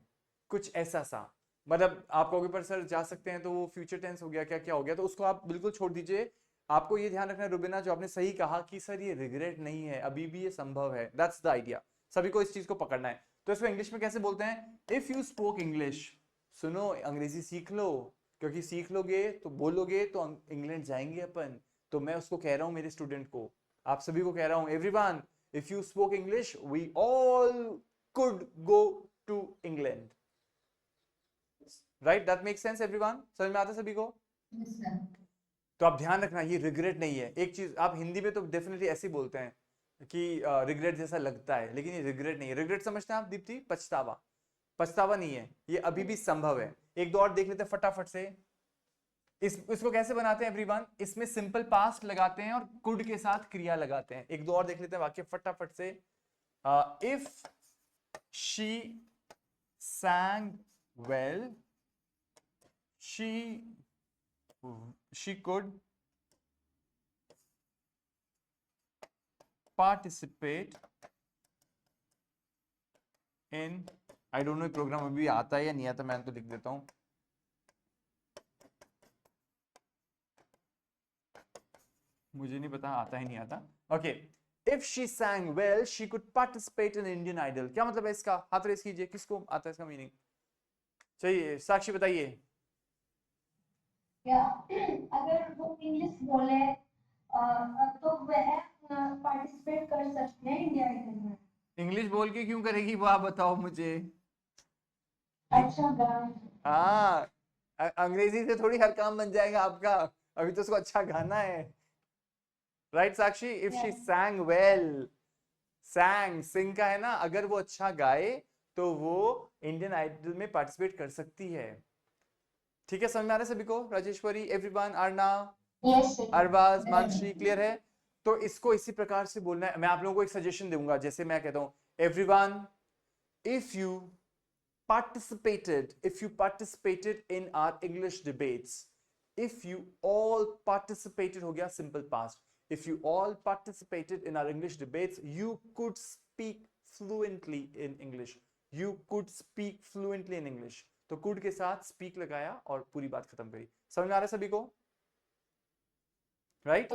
कुछ ऐसा सा। मतलब आप कहोगे पर सर जा सकते हैं तो वो फ्यूचर टेंस हो गया, क्या क्या हो गया, तो उसको आप बिल्कुल छोड़ दीजिए। आपको ये ध्यान रखना है रुबीना, जो आपने सही कहा कि सर ये रिग्रेट नहीं है, अभी भी ये संभव है, दैट्स द आइडिया। सभी को इस चीज को पकड़ना है। तो इसको इंग्लिश में कैसे बोलते हैं? इफ यू स्पोक इंग्लिश, सुनो अंग्रेजी सीख लो, क्योंकि सीख लोगे तो बोलोगे तो इंग्लैंड जाएंगे अपन। तो मैं उसको कह रहा हूं मेरे स्टूडेंट को, आप सभी को कह रहा हूं, everyone if you spoke English we all could go to England. Right, that make sense everyone? समझ में आता है सभी को? Yes, sir. तो आप ध्यान रखना ये रिग्रेट नहीं है। एक चीज आप हिंदी में तो डेफिनेटली ऐसे ही बोलते हैं कि रिग्रेट जैसा लगता है, लेकिन ये रिग्रेट नहीं है। रिग्रेट समझते हैं आप दीप्ति? पछतावा। पछतावा नहीं है, ये अभी भी संभव है। एक दो और देख लेते हैं फटाफट से। इसको कैसे बनाते हैं एवरीवन? इसमें सिंपल पास्ट लगाते हैं और कुड के साथ क्रिया लगाते हैं। एक दो और देख लेते हैं वाक्य फटाफट से। If she sang well, she could participate in, I don't know programme अभी आता है या नहीं आता, मैं तो लिख देता हूं। मुझे नहीं पता आता है नहीं आता। Okay, if she sang well she could participate in Indian Idol। क्या मतलब है इसका? हाथ रेस कीजिए, किसको आता है इसका मीनिंग? चाहिए साक्षी बताइए। या अगर वो इंग्लिश बोले तो वह पार्टिसिपेट कर सकते हैं इंडिया आइडल में। इंग्लिश बोल के क्यों करेगी वो आप बताओ मुझे। अच्छा गाना। हाँ, अंग्रेजी से थोड़ी हर काम बन जाएगा आपका, अभी तो उसको अच्छा गाना है। Right Sakshi, if she sang well, sang सिंग का है ना, अगर वो अच्छा गाए तो वो इंडियन आइडल में पार्टिसिपेट कर सकती है। ठीक है, समझ में आ रहा है सभी को? Rajeshwari, everyone, Arna, yes Arbaaz, Mansi, clear है? तो इसको इसी प्रकार से बोलना है। मैं आप लोगों को एक सजेशन दूंगा, जैसे मैं कहता हूं everyone if you participated in our English debates, if you all participated हो गया simple past, if you all participated in our English debates you could speak fluently in English, you could speak fluently in English। तो could के साथ speak लगाया और पूरी बात खत्म करी। समझ में आ रहा है सभी को? राइट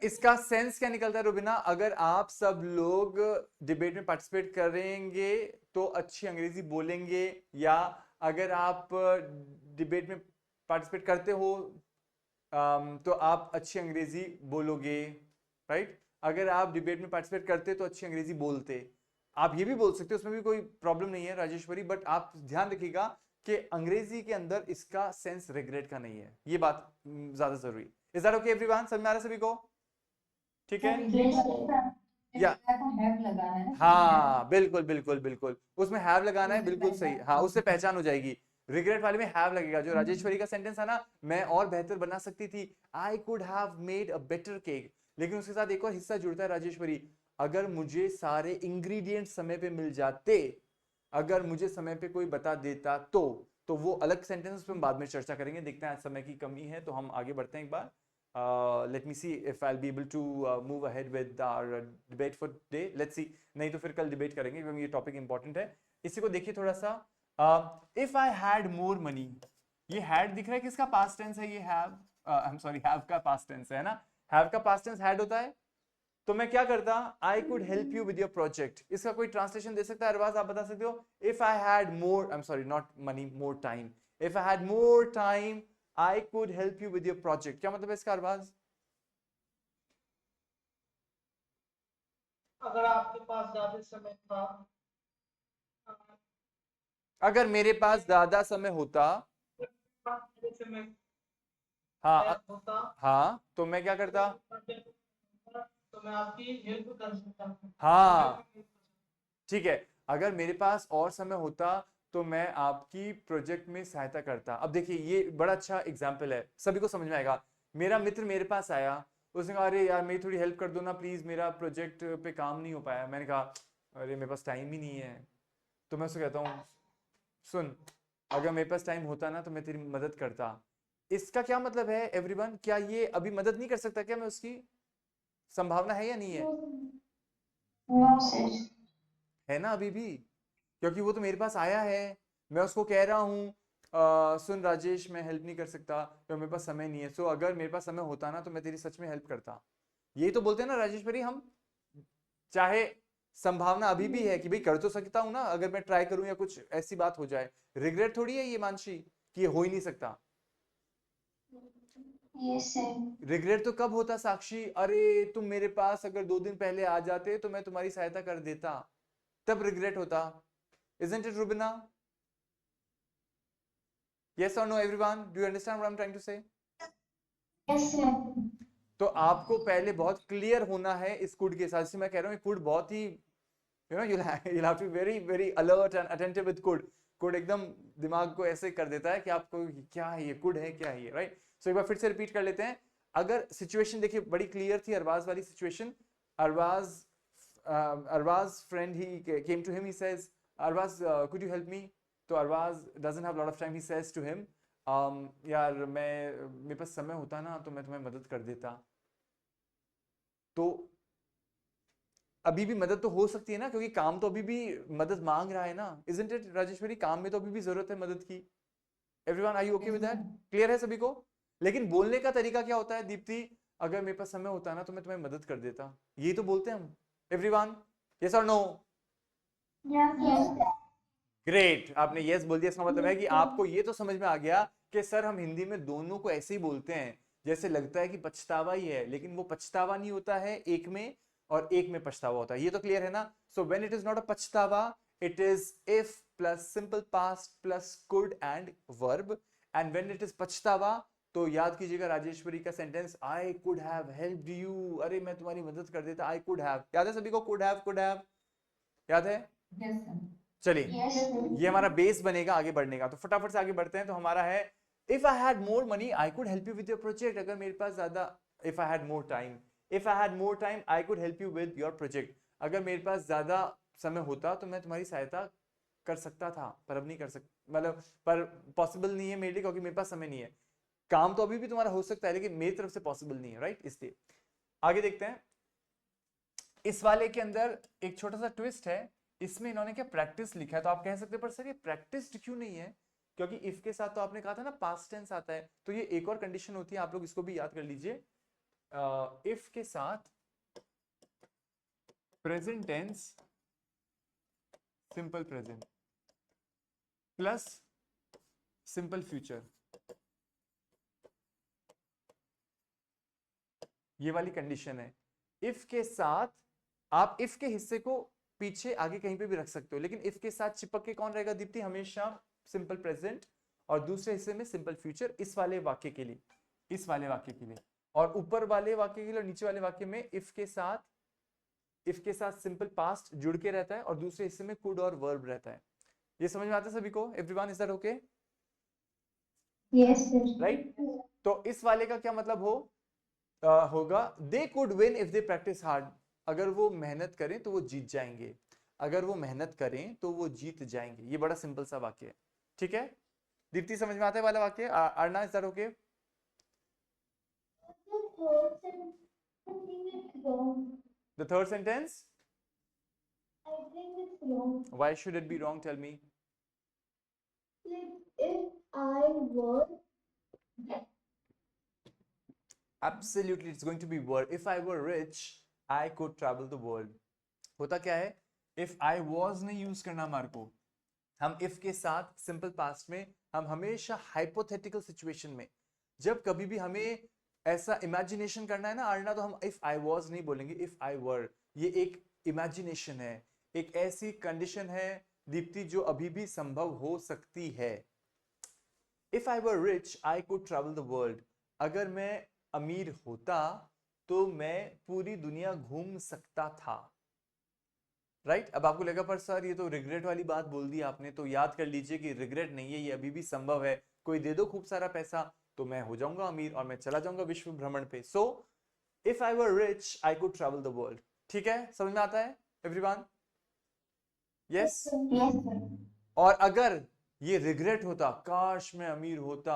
इसका सेंस क्या निकलता है रुबिना? अगर आप सब लोग डिबेट में पार्टिसिपेट करेंगे तो अच्छी अंग्रेजी बोलेंगे, या अगर आप डिबेट में पार्टिसिपेट करते हो तो आप अच्छी अंग्रेजी बोलोगे। राइट, अगर आप डिबेट में पार्टिसिपेट करते तो अच्छी अंग्रेजी बोलते। आप ये भी बोल सकते हो, उसमें भी कोई प्रॉब्लम नहीं है राजेश्वरी, बट आप ध्यान रखिएगा कि अंग्रेजी के अंदर इसका सेंस रिग्रेट का नहीं है, ये बात ज्यादा जरूरी। Is that okay everyone? समझ में आ रहा है सभी को? ठीक है या हैव लगाना है। हाँ बिल्कुल बिल्कुल बिल्कुल, उसमें हैव लगाना है, बिल्कुल सही। हाँ, उससे पहचान हो जाएगी। रिग्रेट वाले में हैव लगेगा। जो राजेश्वरी का सेंटेंस है ना, मैं और बेहतर बना सकती थी, आई could have made a better cake, लेकिन उसके साथ एक और हिस्सा जुड़ता है राजेश्वरी, अगर मुझे सारे इंग्रेडिएंट समय पे मिल जाते, अगर मुझे समय पे कोई बता देता तो वो अलग सेंटेंस, उस पर हम बाद में चर्चा करेंगे। देखते हैं आज समय की कमी है तो हम आगे बढ़ते हैं एक बार। Let me see if I'll be able to move ahead with our debate for today. Let's see, नहीं तो फिर कल डिबेट करेंगे क्योंकि ये टॉपिक इंपॉर्टेंट है। इसी को देखिए थोड़ा सा। If I had more money, ये had दिख रहा है, किसका पास्ट टेंस है? ये have, I'm sorry, have का पास्ट टेंस है ना, have का पास्ट टेंस had होता है। तो मैं क्या करता? I could help you with your project। इसका कोई ट्रांसलेशन दे सकता है? अरबाज आप बता सकते हो? If I had more, I'm sorry, not money, more time. If I had more time, I could help you with your project। क्या मतलब है इसका अरबाज? अगर आपके पास ज्यादा समय था, अगर मेरे पास ज्यादा समय होता, समय हाँ होता हाँ, तो मैं क्या करता? तो मैं आपकी हेल्प कर सकता हूँ। हाँ ठीक है, अगर मेरे पास और समय होता तो मैं आपकी प्रोजेक्ट में सहायता करता। अब देखिए ये बड़ा अच्छा एग्जाम्पल है, सभी को समझ में आएगा। मेरा मित्र मेरे पास आया, उसने कहा अरे यार मेरी थोड़ी हेल्प कर दो ना प्लीज, मेरा प्रोजेक्ट पे काम नहीं हो पाया। मैंने कहा अरे मेरे पास टाइम ही नहीं है। तो मैं उसको कहता हूँ सुन, अगर मेरे पास टाइम होता ना तो मैं तेरी मदद करता। इसका क्या मतलब है एवरीवन? क्या ये अभी मदद नहीं कर सकता क्या मैं उसकी? संभावना है या नहीं है? No, sir. है ना अभी भी, क्योंकि वो तो मेरे पास आया है। मैं उसको कह रहा हूँ सुन राजेश, मैं हेल्प नहीं कर सकता क्योंकि मेरे पास समय नहीं है। सो अगर मेरे पास समय होता ना तो मैं तेरी सच में हेल्प करता। यही तो बोलते हैं ना राजेश भाई हम, चाहे संभावना अभी भी है कि भाई कर तो सकता हूं ना अगर मैं ट्राई करूं या कुछ ऐसी बात हो जाए। रिग्रेट थोड़ी है ये मानसी कि ये हो ही नहीं सकता। Yes, sir. रिग्रेट तो कब होता साक्षी? अरे तुम मेरे पास अगर 2 दिन पहले आ जाते तो मैं तुम्हारी सहायता कर देता, तब रिग्रेट होता। Isn't it Rubina? Yes or no everyone? Do you understand what I'm trying to say? Yes, sir. तो आपको पहले बहुत क्लियर होना है इस कुड के साथ। जैसे मैं कह रहा हूँ कुड बहुत ही you'll have to be very very alert and attentive with could. Could एकदम दिमाग को ऐसे कर देता है कि आपको क्या है ये, कुड है क्या है ये, राइट? सो एक बार फिर से रिपीट कर लेते हैं। अगर सिचुएशन देखिए बड़ी क्लियर थी, अरबाज वाली situation. Arbaaz friend he came to him, he says Arbaaz could you help me? तो Arbaaz doesn't have lot of time, he says to him यार मेरे पास समय होता ना तो मैं तुम्हें मदद कर देता। तो अभी भी मदद तो हो सकती है ना, क्योंकि काम तो अभी भी मदद मांग रहा है ना। Isn't it Rajeshwari? काम में तो अभी भी जरूरत है मदद की। Everyone are you okay with that? Clear है सभी को? लेकिन बोलने का तरीका क्या होता है दीप्ति? अगर मेरे पास समय होता ना तो मैं तुम्हें मदद कर देता। यही तो बोलते हैं हम। एवरीवन यस और no? Yes, Yes, sir. sir. Great, आपने यस बोल दिया। इसका मतलब है कि आपको ये तो समझ में आ गया कि सर हम हिंदी में दोनों को ऐसे ही बोलते हैं जैसे लगता है कि पछतावा ही है, लेकिन वो पछतावा नहीं होता है एक में, और एक में पछतावा होता है। ये तो क्लियर है ना? So when it is not a पछतावा, it is if plus simple past plus could and verb. And when it is पछतावा तो याद कीजिएगा राजेश्वरी का sentence, I could have helped you. अरे मैं तुम्हारी मदद कर देता, आई कुड हैव। याद है सभी को? कुड हैव याद है? Yes sir. चलिए Yes, sir. ये हमारा बेस बनेगा आगे बढ़ने का। तो फटाफट से आगे बढ़ते हैं। तो हमारा है if I had more money I could help you with your project. अगर मेरे पास ज्यादा, if I had more time, if I had more time I could help you with your project. अगर मेरे पास ज्यादा समय होता तो मैं तुम्हारी सहायता कर सकता था, पर अब नहीं कर सकता, मतलब पर पॉसिबल नहीं है मेरे लिए, क्योंकि मेरे पास समय नहीं है। काम तो अभी भी तुम्हारा हो सकता है लेकिन मेरी तरफ से पॉसिबल नहीं है, राइट? इसलिए आगे देखते हैं। इस वाले के अंदर एक छोटा सा ट्विस्ट है। इसमें इन्होंने क्या प्रैक्टिस लिखा है, तो आप कह सकते हैं पर सर ये प्रैक्टिस्ड क्यों नहीं है? क्योंकि इफ के साथ तो आपने कहा था ना पास्ट टेंस आता है, तो ये एक और कंडीशन होती है, आप लोग इसको भी याद कर लीजिए। इफ के साथ present tense simple present plus simple future, ये वाली कंडीशन है। इफ के साथ आप इफ के हिस्से को पीछे आगे कहीं पे भी रख सकते हो, लेकिन इफ के साथ चिपक के कौन रहेगा दीप्ति? हमेशा सिंपल प्रेजेंट, और दूसरे हिस्से में सिंपल फ्यूचर। इस वाले वाक्य के लिए, इस वाले वाक्य के लिए, और ऊपर वाले वाक्य के लिए और नीचे वाले वाक्य में इफ के साथ सिंपल पास्ट जुड़ के रहता है और दूसरे हिस्से में कुड और वर्ब रहता है। ये समझ में आता है सभी को? Everyone is that okay? Yes, sir. Right? तो इस वाले का क्या मतलब होगा they could win if they practice hard. अगर वो मेहनत करें तो वो जीत जाएंगे, अगर वो मेहनत करें तो वो जीत जाएंगे। ये बड़ा सिंपल सा वाक्य है, ठीक है? दीप्ति समझ में आता है वाला वाक्य? Arna is that okay? The third sentence, I think it's wrong. why should it be wrong? Tell me. Like, if I were, Absolutely, it's going to be word. If I were rich, I could travel the world. होता क्या है? If I was नहीं यूज करना मार्को। हम if के साथ सिंपल पास्ट में, हम हमेशा हाइपोथेटिकल सिचुएशन में, जब कभी भी हमें ऐसा इमेजिनेशन करना है ना अर्ना, तो हम if I was नहीं बोलेंगे, if I were। ये एक इमेजिनेशन है, एक ऐसी कंडीशन है दीप्ति जो अभी भी संभव हो सकती है। If I were rich, I could travel the world. अगर मैं अमीर होता तो मैं पूरी दुनिया घूम सकता था, राइट? अब आपको लगा पर सर ये तो रिग्रेट वाली बात बोल दी आपने, तो याद कर लीजिए कि रिग्रेट नहीं है, ये अभी भी संभव है। कोई दे दो खूब सारा पैसा तो मैं हो जाऊंगा अमीर और मैं चला जाऊंगा विश्व भ्रमण पे। So if I were rich I could travel the world. ठीक है, समझ में आता है एवरीवन? Yes Yes, sir. और अगर ये रिग्रेट होता, काश मैं अमीर होता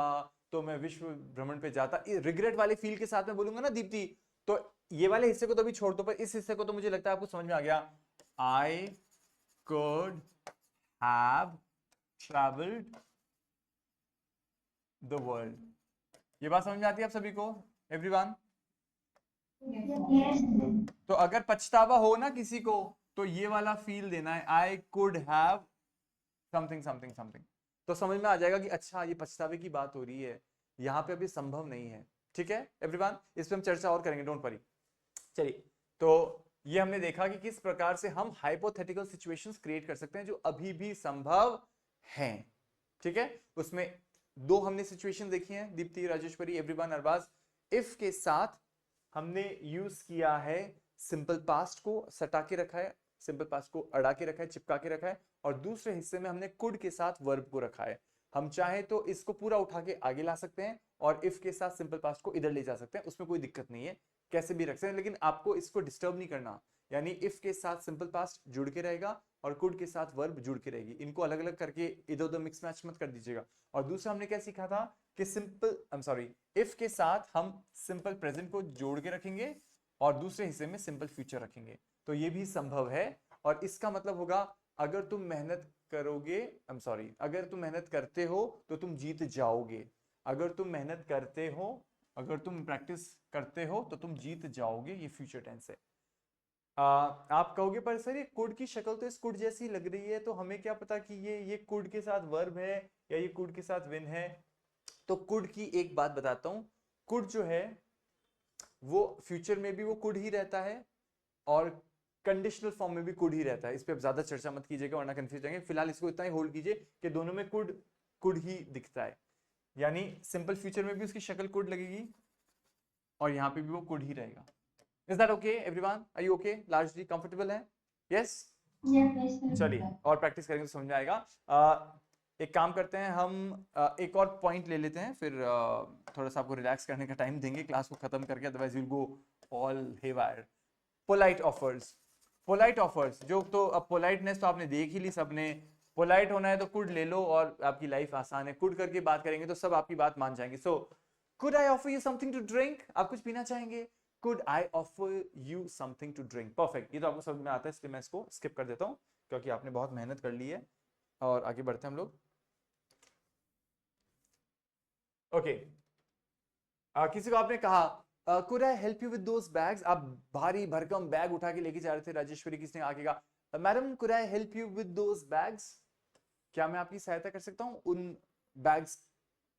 तो मैं विश्व भ्रमण पे जाता, रिग्रेट वाले फील के साथ में बोलूंगा ना दीप्ति, तो ये वाले हिस्से को तो भी छोड़ दो, पर इस हिस्से को तो मुझे लगता है आपको समझ में आ गया। आई could have traveled the world। ये बात समझ में आती है आप सभी को, एवरीवन? Yes, sir. तो अगर पछतावा हो ना किसी को, तो ये वाला फील देना है, आई could have something something something, तो समझ में आ जाएगा कि अच्छा ये पछतावे की बात हो रही है, यहाँ पे अभी संभव नहीं है। ठीक है एवरीवन, इस पे हम चर्चा और करेंगे, डोंट वरी। चलिए, तो ये हमने देखा कि किस प्रकार से हम हाइपोथेटिकल सिचुएशंस क्रिएट कर सकते हैं जो अभी भी संभव हैं। ठीक है, उसमें दो हमने सिचुएशन देखी हैं, दीप्ति, राजेश्वरी, एवरीवन, अरबाज। इफ के साथ हमने यूज किया है सिंपल पास्ट को सटा के रखा है, सिंपल पास्ट को अड़ा के रखा है, चिपका के रखा है, और दूसरे हिस्से में हमने कुड के साथ वर्ब को रखा है। हम चाहे तो इसको पूरा उठा के आगे ला सकते हैं और इफ के साथ सिंपल पास्ट को इधर ले जा सकते हैं, उसमें कोई दिक्कत नहीं है, कैसे भी रख सकते हैं, लेकिन आपको इसको डिस्टर्ब नहीं करना। यानी इफ के साथ सिंपल पास्ट जुड़ के रहेगा और कुड के साथ वर्ब जुड़ के रहेगी, इनको अलग अलग करके इधर उधर मिक्स मैच मत कर दीजिएगा। और दूसरा हमने क्या सीखा था कि इफ के साथ हम सिंपल प्रेजेंट को जोड़ के रखेंगे और दूसरे हिस्से में सिंपल फ्यूचर रखेंगे, तो ये भी संभव है। और इसका मतलब होगा अगर तुम मेहनत करोगे, अगर तुम मेहनत करते हो तो तुम जीत जाओगे। अगर तुम मेहनत करते हो, अगर तुम प्रैक्टिस करते हो तो तुम जीत जाओगे, ये फ्यूचर टेंस है। आप कहोगे पर सर ये कुड की शक्ल तो इस कुड जैसी लग रही है, तो हमें क्या पता कि ये कुड के साथ वर्ब है या ये कुड के साथ विन है। तो कुड की एक बात बताता हूं, कुड जो है वो फ्यूचर में भी वो कुड ही रहता है और कंडीशनल फॉर्म में भी कुड ही रहता है। इस पे अब ज्यादा चर्चा मत कीजिएगा वरना कंफ्यूज जाएंगे। फिलहाल इसको इतना ही होल्ड कीजिए कि दोनों में कुड ही दिखता है, यानी सिंपल फ्यूचर में भी उसकी शक्ल कुड लगेगी और यहाँ पे भी वो कुड ही रहेगा। Is that okay everyone? Are you okay? Largely comfortable है? यस? Yes, sir. चलिए, और प्रैक्टिस करेंगे तो समझ में आएगा। एक काम करते हैं हम, एक और पॉइंट ले लेते हैं, फिर थोड़ा सा आपको रिलैक्स करने का टाइम देंगे क्लास को खत्म करके, otherwise will go all haywire. Polite offers, polite offers जो, तो अब पोलाइटनेस तो आपने देख ही ली सबने, पोलाइट होना है तो कुड ले लो और आपकी लाइफ आसान है। कुड करके बात करेंगे तो सब आपकी बात मान जाएंगे। So could I offer you something to drink, आप कुछ पीना चाहेंगे? Could I offer you something to drink. Perfect, ये तो आपको समझ में आता है, इसलिए मैं इसको स्किप कर देता हूँ क्योंकि आपने बहुत मेहनत कर ली है। और आगे बढ़ते हैं हम लोग। ओके, किसी को आपने कहा could I help you with those bags? आप भारी भरकम बैग उठा के लेके जा रहे थे, राजेश्वरी, किसने आके कहा madam could I help you with those bags? क्या मैं आपकी सहायता कर सकता हूँ उन बैग्स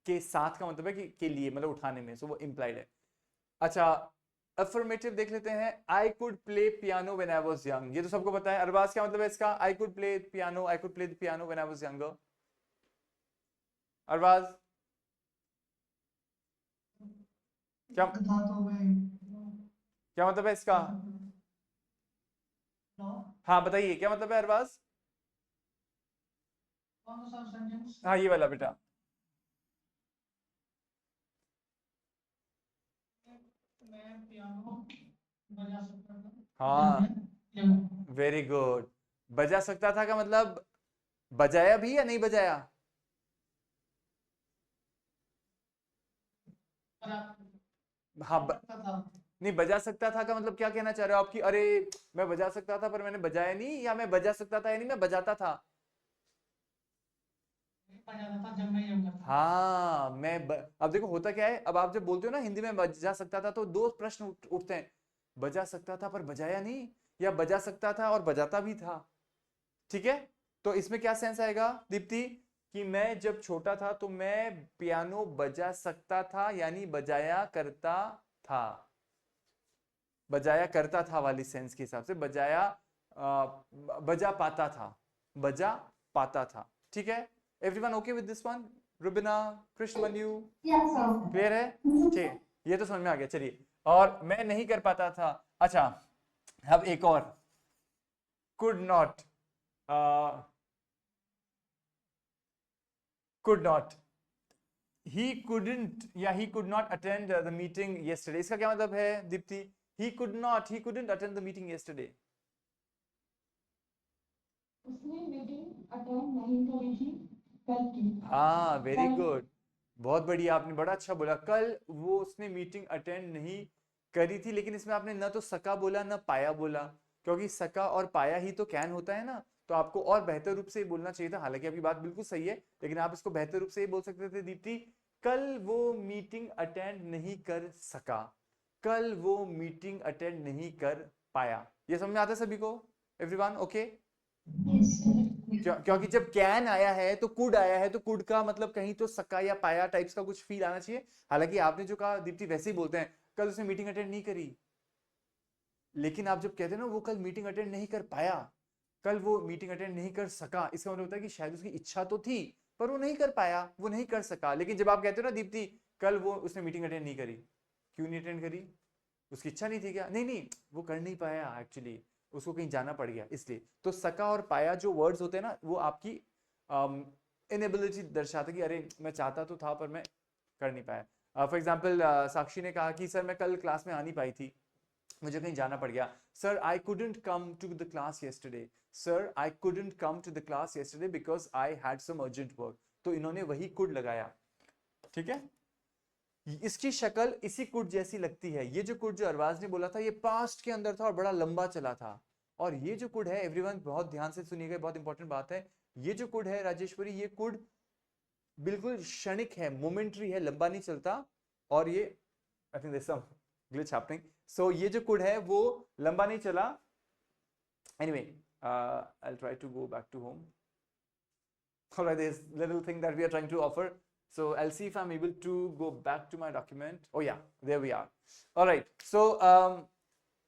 के साथ, का मतलब है कि के लिए, मतलब उठाने में, सो वो इम्प्लाइड है। अच्छा, अफर्मेटिव देख लेते हैं। I could play piano when I was young, ये तो सबको पता है। अरबाज, क्या मतलब है इसका? I could play piano, I could play the piano when I was younger। Arbaaz क्या क्या मतलब है इसका? हाँ बताइए, क्या मतलब है अरबाज? हाँ ये वाला बेटा। मैं पियानो बजा सकता था। हाँ वेरी गुड। बजा सकता था का मतलब बजाया भी या नहीं बजाया? हाँ नहीं, बजा सकता था का मतलब क्या कहना चाह रहे हो आप कि अरे मैं बजा सकता था पर मैंने बजाया नहीं, या मैं बजा सकता था यानी मैं बजाता था? जब मैं यंग था। हाँ अब देखो होता क्या है, अब आप जब बोलते हो ना हिंदी में बजा सकता था, तो दो प्रश्न उठते हैं, बजा सकता था पर बजाया नहीं, या बजा सकता था और बजाता भी था। ठीक है, तो इसमें क्या सेंस आएगा दीप्ति कि मैं जब छोटा था तो मैं पियानो बजा सकता था, यानी बजाया करता था, बजाया करता था वाली सेंस के हिसाब से बजाया, बजा पाता था, बजा पाता था। ठीक है, everyone okay with this one? Rubina, Krishnamanyu, Yes, sir. Clear है? ठीक, ये तो समझ में आ गया। चलिए, और मैं नहीं कर पाता था। अच्छा, अब एक और, could not, could not, he couldn't या he could not attend the meeting yesterday। इसका क्या मतलब है Deepti? he couldn't attend the meeting yesterday। उसने अटेंड नहीं करी थी कल की। हाँ, वेरी कल- गुड, बहुत बढ़िया, आपने बड़ा अच्छा बोला। कल वो उसने मीटिंग अटेंड नहीं करी थी, लेकिन इसमें आपने ना तो सका बोला ना पाया बोला, क्योंकि सका और पाया ही तो कैन होता है ना, तो आपको और बेहतर रूप से ये बोलना चाहिए था। हालांकि आपकी बात बिल्कुल सही है, लेकिन आप इसको बेहतर रूप से ये बोल सकते थे, दीप्ति, कल वो मीटिंग अटेंड नहीं कर सका, कल वो मीटिंग अटेंड नहीं कर पाया। ये समझ में आता है सभी को? Everyone okay? Yes, sir. क्योंकि जब कैन आया है तो कुड आया है, तो कुड का मतलब कहीं तो सका या पाया टाइप्स का कुछ फील आना चाहिए। हालांकि आपने जो कहा दीप्ति वैसे ही बोलते हैं, कल उसने मीटिंग अटेंड नहीं करी, लेकिन आप जब कहते हैं ना वो कल मीटिंग अटेंड नहीं कर पाया, कल वो मीटिंग अटेंड नहीं कर सका, इसका मतलब होता है कि शायद उसकी इच्छा तो थी पर वो नहीं कर पाया, वो नहीं कर सका। लेकिन जब आप कहते हो ना दीप्ति कल वो उसने मीटिंग अटेंड नहीं करी, क्यों नहीं अटेंड करी? उसकी इच्छा नहीं थी क्या? नहीं नहीं, वो कर नहीं पाया, एक्चुअली उसको कहीं जाना पड़ गया इसलिए। तो सका और पाया जो वर्ड्स होते हैं ना, वो आपकी इनएबिलिटी दर्शाते कि अरे मैं चाहता तो था पर मैं कर नहीं पाया। फॉर एग्जाम्पल साक्षी ने कहा कि सर मैं कल क्लास में आ नहीं पाई थी, मुझे कहीं जाना पड़ गया। Sir I couldn't come to the class yesterday, sir I couldn't come to the class yesterday because I had some urgent work. तो इन्होंने वही कुड लगाया, ठीक है? इसकी शक्ल इसी कुड जैसी लगती है। ये जो कुड जो अरबाज ने बोला था ये पास्ट के अंदर था और बड़ा लंबा चला था। और ये जो कुड है, एवरीवन बहुत ध्यान से सुनिएगा, बहुत इंपॉर्टेंट बात है, ये जो कुड है राजेश्वरी, ये कुड बिल्कुल क्षणिक है, मोमेंट्री है, लंबा नहीं चलता। और ये I think there some glitch happening, so ये जो कुड है वो लंबा नहीं चला। Anyway I will try to go back to home. Alright, there's little thing that we are trying to offer. So I'll see if I'm able to go back to my document. Oh yeah, there we are. Alright, so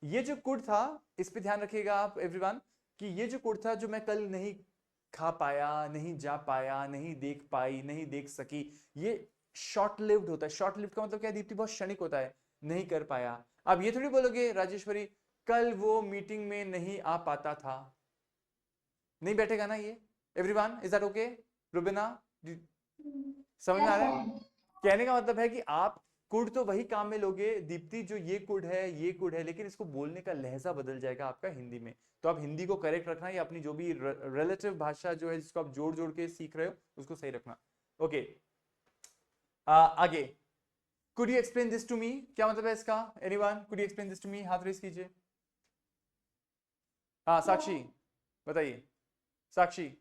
ये जो कुड था, इस पे ध्यान रखिएगा आप एवरीवन, कि ये जो कुड था जो मैं कल नहीं खा पाया, नहीं जा पाया, नहीं देख पाई, नहीं देख सकी, ये शॉर्ट लिव्ड होता है। शॉर्ट लिव्ड का मतलब क्या है दीप्ति? बहुत क्षणिक होता है, नहीं कर पाया। अब ये थोड़ी बोलोगे राजेश्वरी कल वो मीटिंग में नहीं आ पाता था, नहीं बैठेगा ना ये? Everyone is that okay? Rubina समझ में आ रहा है? कहने का मतलब है कि आप कुड तो वही काम में लोगे दीप्ति, जो ये कुड है ये कुड है, लेकिन इसको बोलने का लहजा बदल जाएगा आपका हिंदी में। तो आप हिंदी को करेक्ट रखना, या अपनी जो भी रिलेटिव भाषा जो है जिसको आप जोड़ जोड़ के सीख रहे हो उसको सही रखना। ओके, आगे, could you explain this to me? क्या मतलब है इसका? Anyone could you explain this to me? हाथ रेस कीजिए। हाँ साक्षी बताइए। साक्षी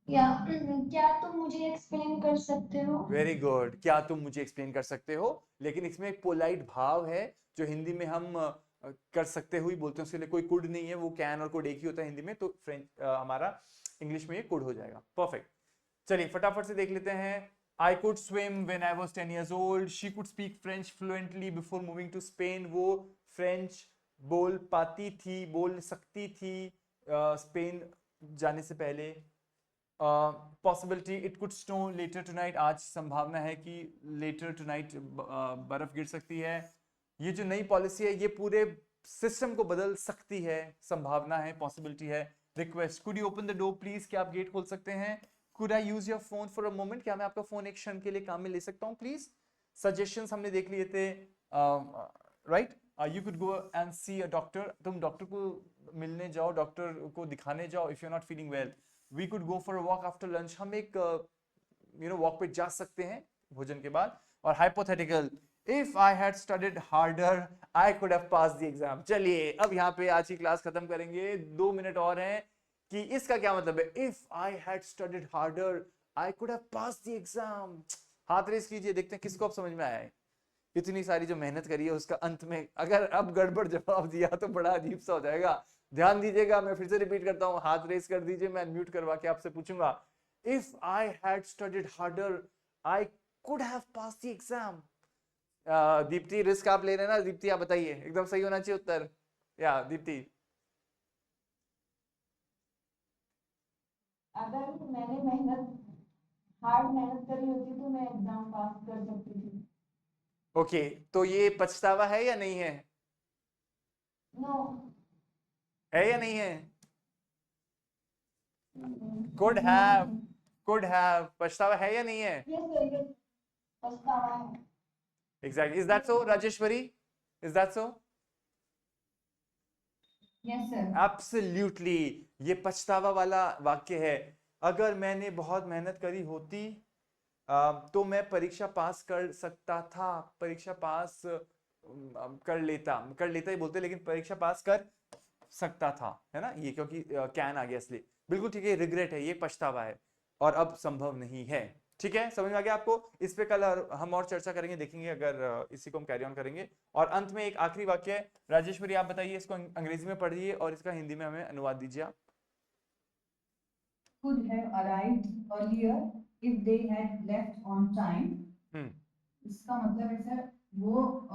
या क्या तुम मुझे एक्सप्लेन कर सकते हो? वेरी गुड, क्या तुम मुझे एक्सप्लेन कर सकते हो? लेकिन इसमें एक पोलाइट भाव है जो हिंदी में हम कर सकते हुए बोलते हैं, उसके लिए कोई कुड नहीं है, वो कैन और कुड एक ही होता है हिंदी में, तो फ्रेंच हमारा इंग्लिश में ये कुड हो जाएगा। परफेक्ट, चलिए फटाफट से देख लेते हैं। I could swim when I was 10 years old, she could speak French fluently before moving to Spain, वो फ्रेंच बोल पाती थी, बोल सकती थी स्पेन जाने से पहले। Possibility it could snow later tonight, आज संभावना है कि लेटर टुनाइट बर्फ गिर सकती है। ये जो नई पॉलिसी है ये पूरे सिस्टम को बदल सकती है, संभावना है, पॉसिबिलिटी है। Request, could you open the door please, क्या आप गेट खोल सकते हैं? Could I use your phone for a moment, क्या मैं आपका फोन एक क्षण के लिए काम में ले सकता हूँ प्लीज? सजेशंस हमने देख लिए थे, right? You could go and see a doctor, तुम डॉक्टर को मिलने जाओ, डॉक्टर को दिखाने जाओ if you are not feeling well. We could go for a walk after lunch, हम एक वॉक पे जा सकते हैं भोजन के बाद। और hypothetical, if I had studied harder I could have pass the exam. चलिए अब यहाँ पे आज की क्लास खत्म करेंगे, 2 मिनट और हैं, कि इसका क्या मतलब है? If I had studied harder I could have pass the exam. हाथ रेस कीजिए, देखते हैं किसको अब समझ में आया है। इतनी सारी जो मेहनत करी है उसका अंत में अगर अब गड़बड़ जवाब दिया तो बड़ा अजीब सा हो जाएगा। ध्यान दीजिएगा, मैं फिर से रिपीट करता हूं, हाथ रेस कर दीजिए, मैं म्यूट करवा के आपसे पूछूंगा। If I had studied harder I could have pass the exam. Deepti risk आप ले रहे हैं ना? दीप्ति आप बताइए, एकदम सही होना चाहिए उत्तर। या दीप्ति, अगर मैंने हार्ड मेहनत करी होती तो मैं एग्जाम पास कर सकती थी। ओके, तो ये पछतावा है या नहीं है? नो। है या नहीं है? कुड हैव, पछतावा है या नहीं है? यस, पछतावा है। Exactly. Is that so, Rajeshwari? Is that so? Yes, sir. Absolutely, ये पछतावा वाला वाक्य है। अगर मैंने बहुत मेहनत करी होती तो मैं परीक्षा पास कर सकता था, परीक्षा पास कर लेता ही बोलते, लेकिन परीक्षा पास कर सकता था, है ना, ये क्योंकि कैन आ गया इसलिए। बिल्कुल ठीक है, रिग्रेट है, ये पछतावा है और अब संभव नहीं है। ठीक है, समझ में आ गया आपको? इस पे कल हम और चर्चा करेंगे, देखेंगे अगर इसी को हम कैरी ऑन करेंगे। और अंत में एक आखिरी वाक्य है, राजेश्वरी आप बताइए, इसको अंग्रेजी में पढ़िए और इसका हिंदी में हमें अनुवाद दीजिए आप। Could have arrived earlier if they had left on time. इसका मतलब है सर, वो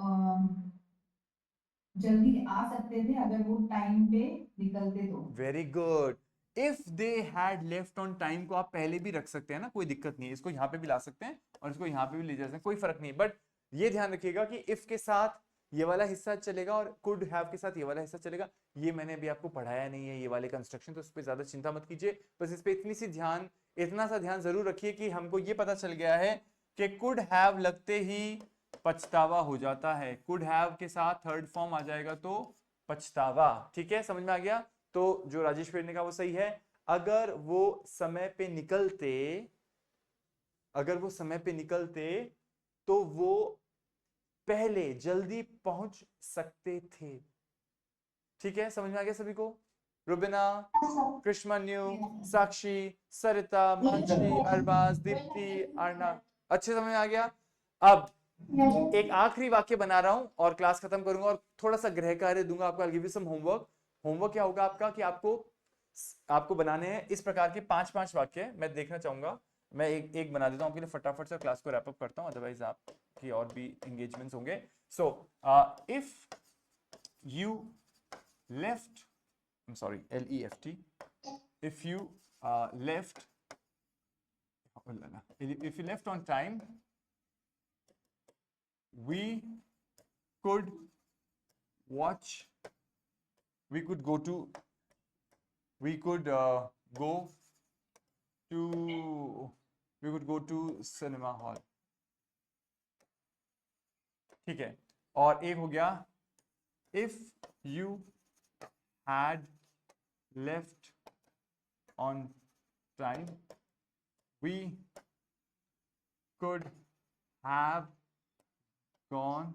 जल्दी आ सकते थे अगर वो टाइम पे निकलते तो। Very good. If they had left on time को आप पहले भी रख सकते हैं ना, कोई दिक्कत नहीं है, इसको यहाँ पे भी ला सकते हैं और इसको यहाँ पे भी ले जा सकते हैं, कोई फर्क नहीं है। बट ये ध्यान रखिएगा कि इफ के साथ ये वाला हिस्सा चलेगा और कुड हैव के साथ ये वाला हिस्सा चलेगा। ये मैंने अभी आपको पढ़ाया नहीं है, ये वाले कंस्ट्रक्शन, तो इस पर ज्यादा चिंता मत कीजिए। बस इस पे इतना सा ध्यान जरूर रखिए कि हमको ये पता चल गया है कि कुड हैव लगते ही पछतावा हो जाता है, कुड हैव के साथ थर्ड फॉर्म आ जाएगा तो पछतावा। ठीक है, समझ में आ गया? तो जो राजेश्वरी ने कहा वो सही है। अगर वो समय पे निकलते तो वो पहले जल्दी पहुंच सकते थे। ठीक है, समझ में आ गया सभी को? रुबिना, कृष्णमन्यु, साक्षी, सरिता, मानसी, अरबाज, दीप्ति, अर्णा, अच्छे समझ में आ गया? अब एक आखिरी वाक्य बना रहा हूं और क्लास खत्म करूंगा और थोड़ा सा गृह कार्य दूंगा आपको। I'll give you some homework। Homework क्या होगा आपका कि आपको बनाने हैं इस प्रकार के 5-5 वाक्य। मैं देखना चाहूंगा, मैं एक बना देता हूं आपके लिए फटाफट से, क्लास को रैप अप करता हूं, अदरवाइज आपकी और भी एंगेजमेंट्स होंगे। So if you left, LEFT, if you left on time, we could go to cinema hall। ठीक है, और एक हो गया, if you had left on time, we could have gone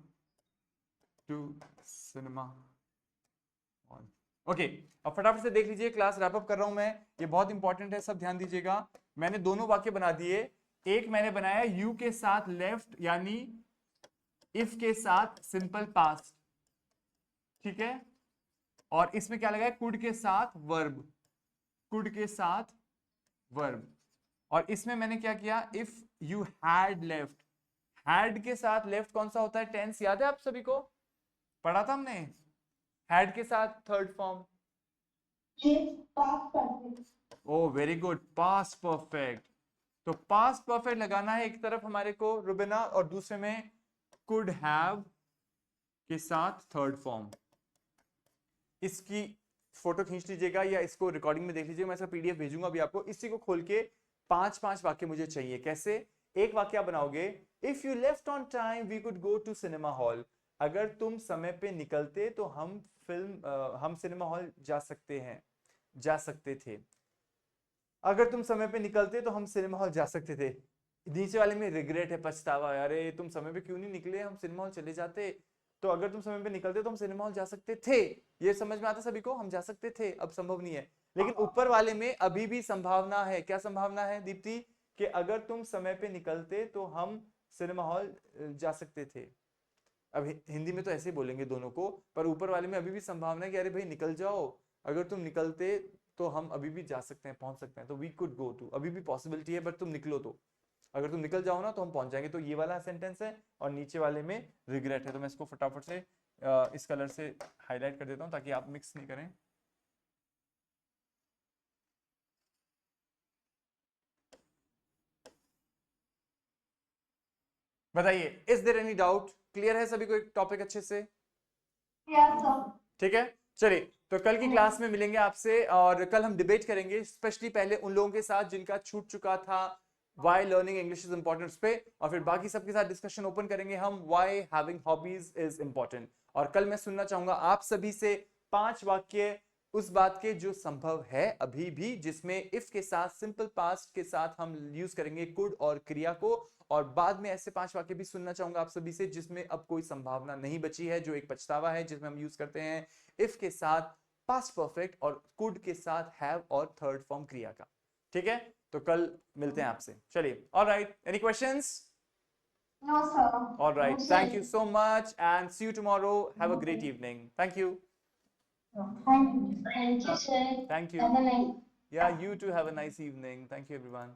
to cinema hall। Okay, अब फटाफट से देख लीजिए, क्लास रैप अप कर रहा हूं मैं, ये बहुत इंपॉर्टेंट है, सब ध्यान दीजिएगा। मैंने दोनों वाक्य बना दिए। एक मैंने बनाया यू के साथ लेफ्ट, यानी इफ के साथ सिंपल पास्ट, ठीक है, और इसमें क्या लगा है, कुड के साथ वर्ब, कुड के साथ वर्ब। और इसमें मैंने क्या किया, if you had left, had के साथ लेफ्ट कौन सा होता है, टेंस, याद है आप सभी को, पढ़ा था हमने, हैड के साथ थर्ड फॉर्म। ओ वेरी गुड, पास्ट परफेक्ट। तो पास्ट परफेक्ट लगाना है एक तरफ हमारे को रुबिना, और दूसरे में कुड हैव के साथ थर्ड फॉर्म। इसकी फोटो खींच लीजिएगा या इसको रिकॉर्डिंग में देख लीजिएगा, मैं इसका PDF भेजूंगा अभी आपको। इसी को खोल के 5-5 वाक्य मुझे चाहिए। कैसे? एक वाक्य आप बनाओगे, if you left on time we could go to cinema hall. अगर तुम समय पे निकलते तो हम सिनेमा हॉल जा सकते थे। अगर तुम समय पे निकलते तो हम सिनेमा हॉल जा सकते थे। नीचे वाले में रिग्रेट है, पछतावा, अरे तुम समय पे क्यों नहीं निकले, हम सिनेमा हॉल चले जाते। तो अगर तुम समय पे निकलते तो हम सिनेमा हॉल जा सकते थे। ये समझ में आता सभी को, हम जा सकते थे, अब संभव नहीं है। लेकिन ऊपर वाले में अभी भी संभावना है। क्या संभावना है दीप्ति? कि अगर तुम समय पे निकलते तो हम सिनेमा हॉल जा सकते थे। अब हिंदी में तो ऐसे ही बोलेंगे दोनों को, पर ऊपर वाले में अभी भी संभावना है कि अरे भाई निकल जाओ, अगर तुम निकलते तो हम अभी भी जा सकते हैं, पहुंच सकते हैं। तो वी कुड गो टू, अभी भी पॉसिबिलिटी है, बट तुम निकलो तो, अगर तुम निकल जाओ ना तो हम पहुंच जाएंगे। तो ये वाला सेंटेंस है, और नीचे वाले में रिग्रेट है। तो मैं इसको फटाफट से इस कलर से हाईलाइट कर देता हूं ताकि आप मिक्स नहीं करें। बताइए, is there any doubt? Clear है सभी को एक टॉपिक अच्छे से? ठीक है, चलिए तो कल की क्लास में मिलेंगे आपसे, और कल हम डिबेट करेंगे, स्पेशली पहले उन लोगों के साथ जिनका छूट चुका था why learning English is important पे, और फिर बाकी सबके साथ डिस्कशन ओपन करेंगे हम why having hobbies is important. और कल मैं सुनना चाहूंगा आप सभी से 5 वाक्य उस बात के जो संभव है अभी भी, जिसमें इफ के साथ सिंपल पास्ट के साथ हम यूज करेंगे कुड और क्रिया को, और बाद में ऐसे 5 वाक्य भी सुनना चाहूंगा आप सभी से जिसमें अब कोई संभावना नहीं बची है, जो एक पछतावा है, जिसमें हम यूज करते हैं इफ के साथ पास्ट परफेक्ट और कुड के साथ हैव और थर्ड फॉर्म क्रिया का। ठीक है, तो कल मिलते हैं आपसे। चलिए, alright, any questions? No, sir. Alright, thank you so much and see you tomorrow. Have a great evening. Thank you. Thank you, sir. Thank you. Have a nice. Yeah, you too have a nice evening. Thank you, everyone.